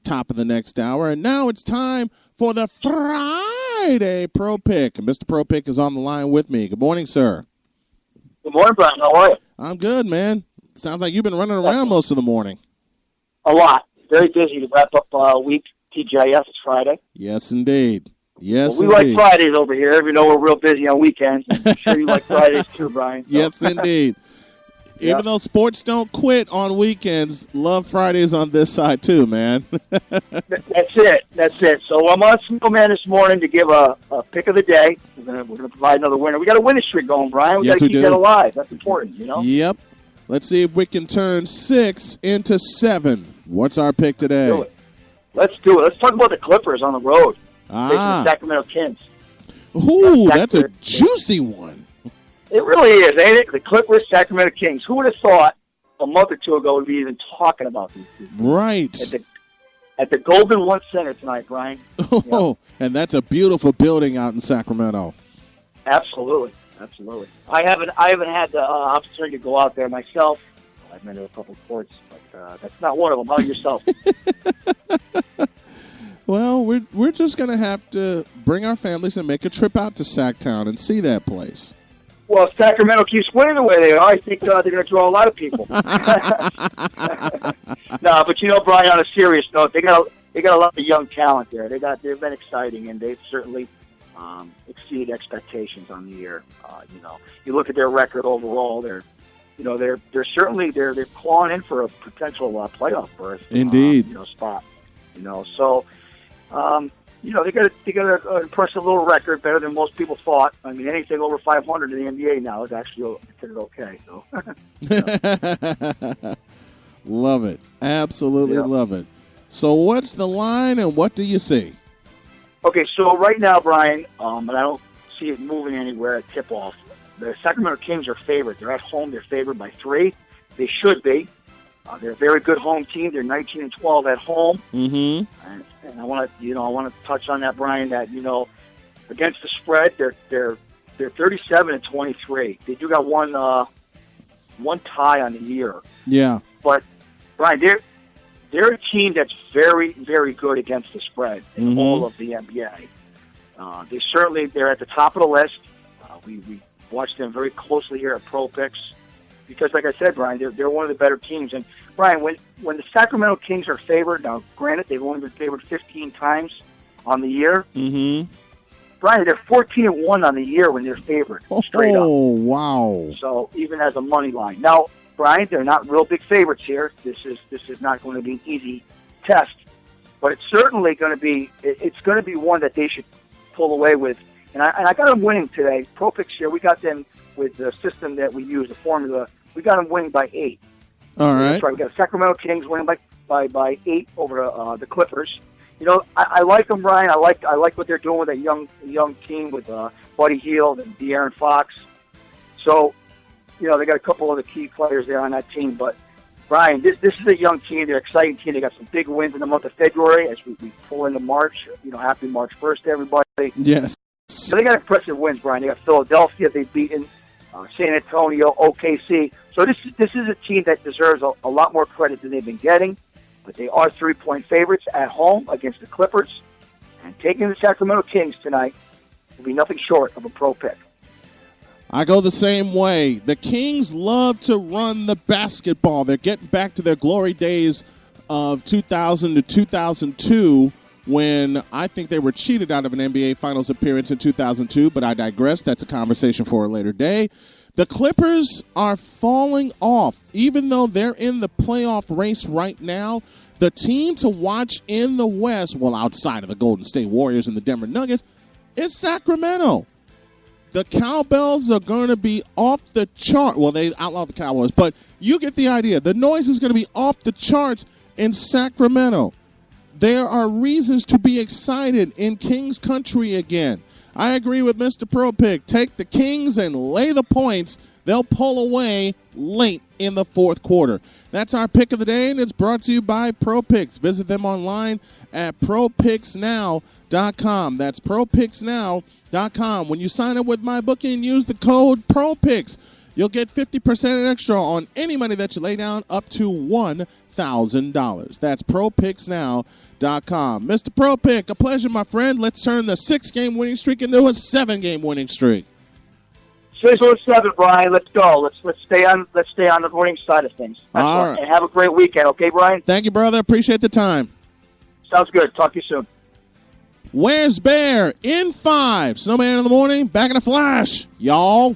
top of the next hour. And now it's time for the Friday Pro Pick. And Mr. Pro Pick is on the line with me. Good morning, sir. Good morning, Brian. How are you? I'm good, man. Sounds like you've been running around most of the morning. A lot. Very busy to wrap up week. TGIF, it's Friday. Yes, indeed. Yes, we indeed. like Fridays over here. Even though we're real busy on weekends. I'm sure you like Fridays too, Brian. So. Yes, indeed. Even though sports don't quit on weekends, love Fridays on this side too, man. That's it. So I'm on Snowman this morning to give a pick of the day. We're gonna provide another winner. We got a winning streak going, Brian. We got to keep that alive. That's important, you know. Yep. Let's see if we can turn 6 into 7. What's our pick today? Let's do it. Let's talk about the Clippers on the road. Facing the Sacramento Kings. Ooh, that's a juicy one. It really is, ain't it? The Clippers, Sacramento Kings. Who would have thought a month or two ago we'd be even talking about these two? Right. At the Golden One Center tonight, Brian. Oh, and that's a beautiful building out in Sacramento. Absolutely. I haven't had the opportunity to go out there myself. I've been to a couple of courts, but that's not one of them. How about yourself? Well, we're just going to have to bring our families and make a trip out to Sacktown and see that place. Well, if Sacramento keeps winning the way they are, I think they're going to draw a lot of people. No, but you know, Brian, on a serious note, they got a lot of young talent there. They've been exciting, and they've certainly exceeded expectations on the year. You look at their record overall; they're certainly they're clawing in for a potential playoff berth. Indeed, spot. So. They got an impressive little record, better than most people thought. I mean, anything over 500 in the NBA now is actually considered okay. So, love it, absolutely love it. So, what's the line, and what do you see? Okay, so right now, Brian, and I don't see it moving anywhere at tip-off. The Sacramento Kings are favored. They're at home. They're favored by 3. They should be. They're a very good home team. They're 19-12 at home. Mm-hmm. And I want to touch on that, Brian. That against the spread, they're 37-23. They do got one tie on the year. Yeah. But Brian, they're a team that's very, very good against the spread in all of the NBA. They're at the top of the list. We watch them very closely here at Pro Picks. Because, like I said, Brian, they're one of the better teams. And, Brian, when the Sacramento Kings are favored, now, granted, they've only been favored 15 times on the year. Mm-hmm. Brian, they're 14-1 on the year when they're favored, straight up. Oh, wow. So, even as a money line. Now, Brian, they're not real big favorites here. This is not going to be an easy test. But it's certainly going to be one that they should pull away with. And I got them winning today. Pro Picks here, we got them with the system that we use, the formula. We got them winning by 8. All right. That's right. We got the Sacramento Kings winning by 8 over the Clippers. I like them, Brian. I like what they're doing with that young team with Buddy Hield and De'Aaron Fox. So, they got a couple of the key players there on that team. But Brian, this is a young team. They're an exciting team. They got some big wins in the month of February as we pull into March. Happy March 1st to everybody. Yes. So they got impressive wins, Brian. They got Philadelphia. They've beaten San Antonio, OKC. So this is a team that deserves a lot more credit than they've been getting. But they are 3-point favorites at home against the Clippers. And taking the Sacramento Kings tonight will be nothing short of a pro pick. I go the same way. The Kings love to run the basketball. They're getting back to their glory days of 2000 to 2002 when I think they were cheated out of an NBA Finals appearance in 2002, but I digress. That's a conversation for a later day. The Clippers are falling off. Even though they're in the playoff race right now, the team to watch in the West, well, outside of the Golden State Warriors and the Denver Nuggets, is Sacramento. The Cowbells are going to be off the chart. Well, they outlawed the Cowboys, but you get the idea. The noise is going to be off the charts in Sacramento. There are reasons to be excited in Kings country again. I agree with Mr. Pro Pick. Take the Kings and lay the points they'll pull away late in the fourth quarter. That's our pick of the day, and it's brought to you by ProPicks. Visit them online at ProPicksNow.com. That's ProPicksNow.com. When you sign up with MyBookie and use the code ProPicks, you'll get 50% extra on any money that you lay down up to $1,000. That's ProPicksNow.com. Mr. ProPick, a pleasure, my friend. Let's turn the 6-game winning streak into a 7-game winning streak. 6-7, Brian. Let's go. Let's stay on the winning side of things. All right. And have a great weekend, okay, Brian? Thank you, brother. Appreciate the time. Sounds good. Talk to you soon. Where's Bear in 5? Snowman in the morning. Back in a flash, y'all.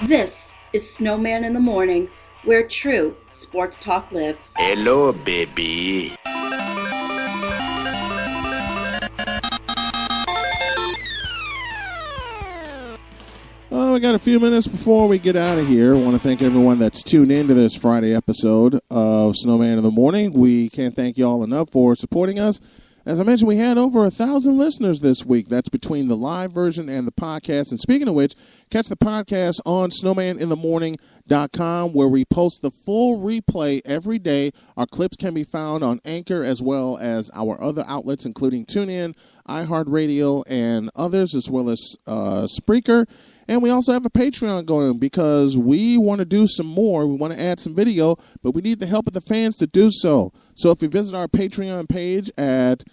This is Snowman in the Morning, where true sports talk lives. Hello, baby. We got a few minutes before we get out of here. I want to thank everyone that's tuned in to this Friday episode of Snowman in the Morning. We can't thank you all enough for supporting us. As I mentioned, we had over 1,000 listeners this week. That's between the live version and the podcast. And speaking of which, catch the podcast on snowmaninthemorning.com, where we post the full replay every day. Our clips can be found on Anchor as well as our other outlets, including TuneIn, iHeartRadio, and others, as well as Spreaker. And we also have a Patreon going because we want to do some more. We want to add some video, but we need the help of the fans to do so. So if you visit our Patreon page at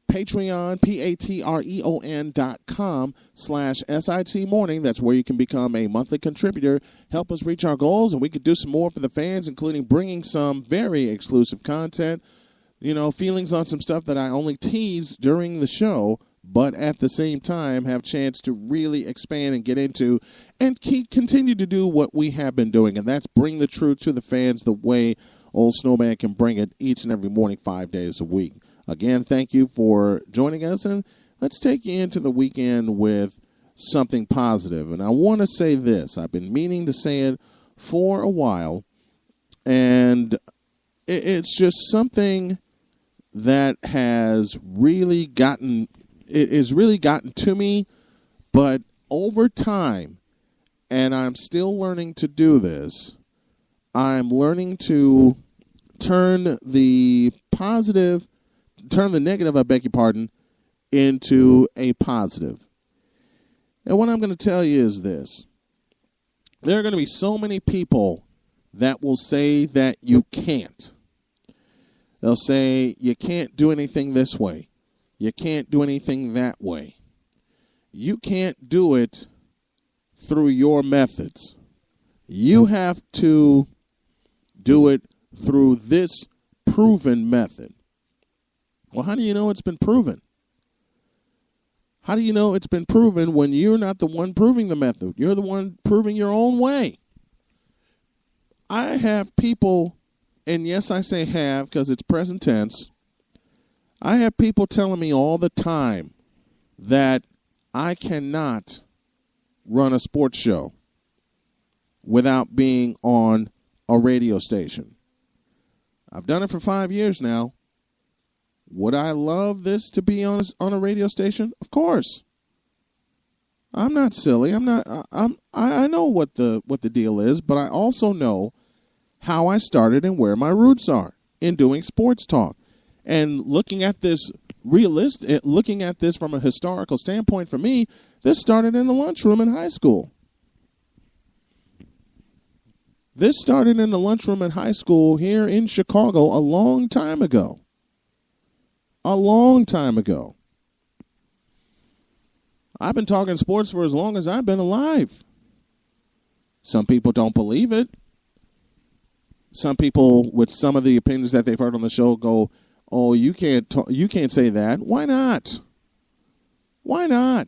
Patreon, patreon.com/SIT Morning, that's where you can become a monthly contributor, help us reach our goals, and we could do some more for the fans, including bringing some very exclusive content, feelings on some stuff that I only tease during the show, but at the same time have a chance to really expand and get into and continue to do what we have been doing, and that's bring the truth to the fans the way Old Snowman can bring it each and every morning, 5 days a week. Again, thank you for joining us, and let's take you into the weekend with something positive. And I want to say this. I've been meaning to say it for a while, and it's just something that has really gotten to me, but over time, and I'm still learning to do this, I'm learning to turn the negative, I beg your pardon, into a positive. And what I'm going to tell you is this. There are going to be so many people that will say that you can't. They'll say you can't do anything this way. You can't do anything that way. You can't do it through your methods. You have to do it through this proven method. Well, how do you know it's been proven? How do you know it's been proven when you're not the one proving the method? You're the one proving your own way. I have people, and yes, I say have because it's present tense. I have people telling me all the time that I cannot run a sports show without being on a radio station. I've done it for 5 years now. Would I love this to be on a radio station? Of course. I'm not silly. I know what the deal is, but I also know how I started and where my roots are in doing sports talk. And looking at this from a historical standpoint, for me, this started in the lunchroom in high school. This started in the lunchroom in high school here in Chicago a long time ago. A long time ago. I've been talking sports for as long as I've been alive. Some people don't believe it. Some people, with some of the opinions that they've heard on the show, go, "Oh, you can't say that." Why not? Why not?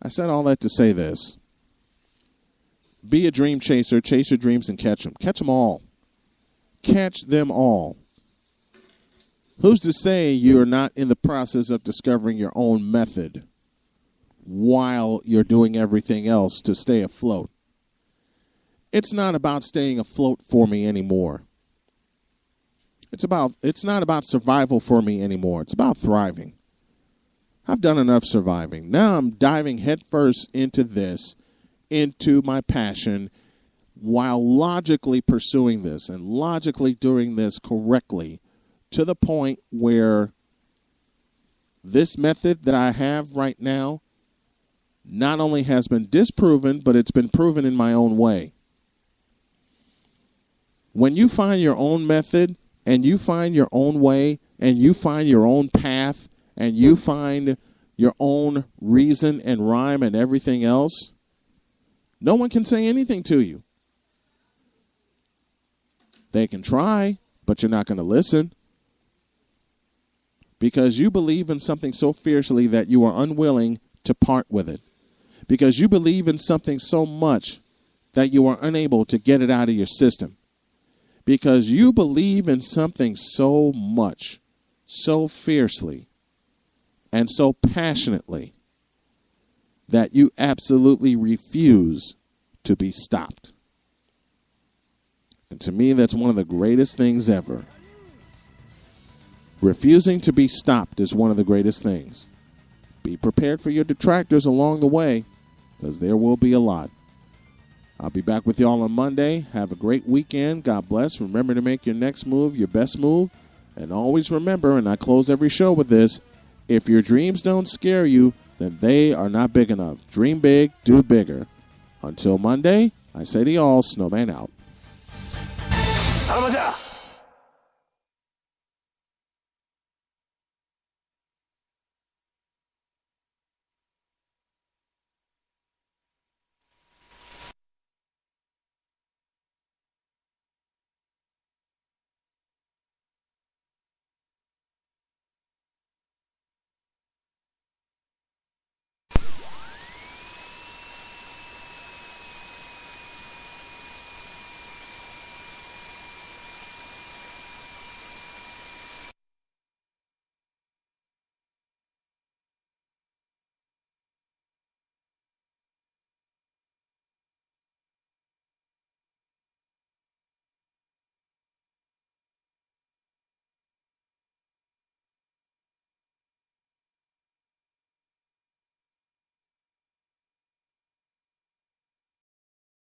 I said all that to say this. Be a dream chaser. Chase your dreams and catch them. Catch them all. Catch them all. Who's to say you're not in the process of discovering your own method? while you're doing everything else to stay afloat. It's not about staying afloat for me anymore. It's not about survival for me anymore. It's about thriving. I've done enough surviving. Now I'm diving headfirst into this, into my passion, while logically pursuing this and logically doing this correctly to the point where this method that I have right now not only has been disproven, but it's been proven in my own way. When you find your own method and you find your own way and you find your own path and you find your own reason and rhyme and everything else, no one can say anything to you. They can try, but you're not going to listen because you believe in something so fiercely that you are unwilling to part with it, because you believe in something so much that you are unable to get it out of your system, because you believe in something so much, so fiercely, and so passionately that you absolutely refuse to be stopped. And to me, that's one of the greatest things ever. Refusing to be stopped is one of the greatest things. Be prepared for your detractors along the way, because there will be a lot. I'll be back with y'all on Monday. Have a great weekend. God bless. Remember to make your next move your best move. And always remember, and I close every show with this, if your dreams don't scare you, then they are not big enough. Dream big, do bigger. Until Monday, I say to y'all, Snowman out. Armada!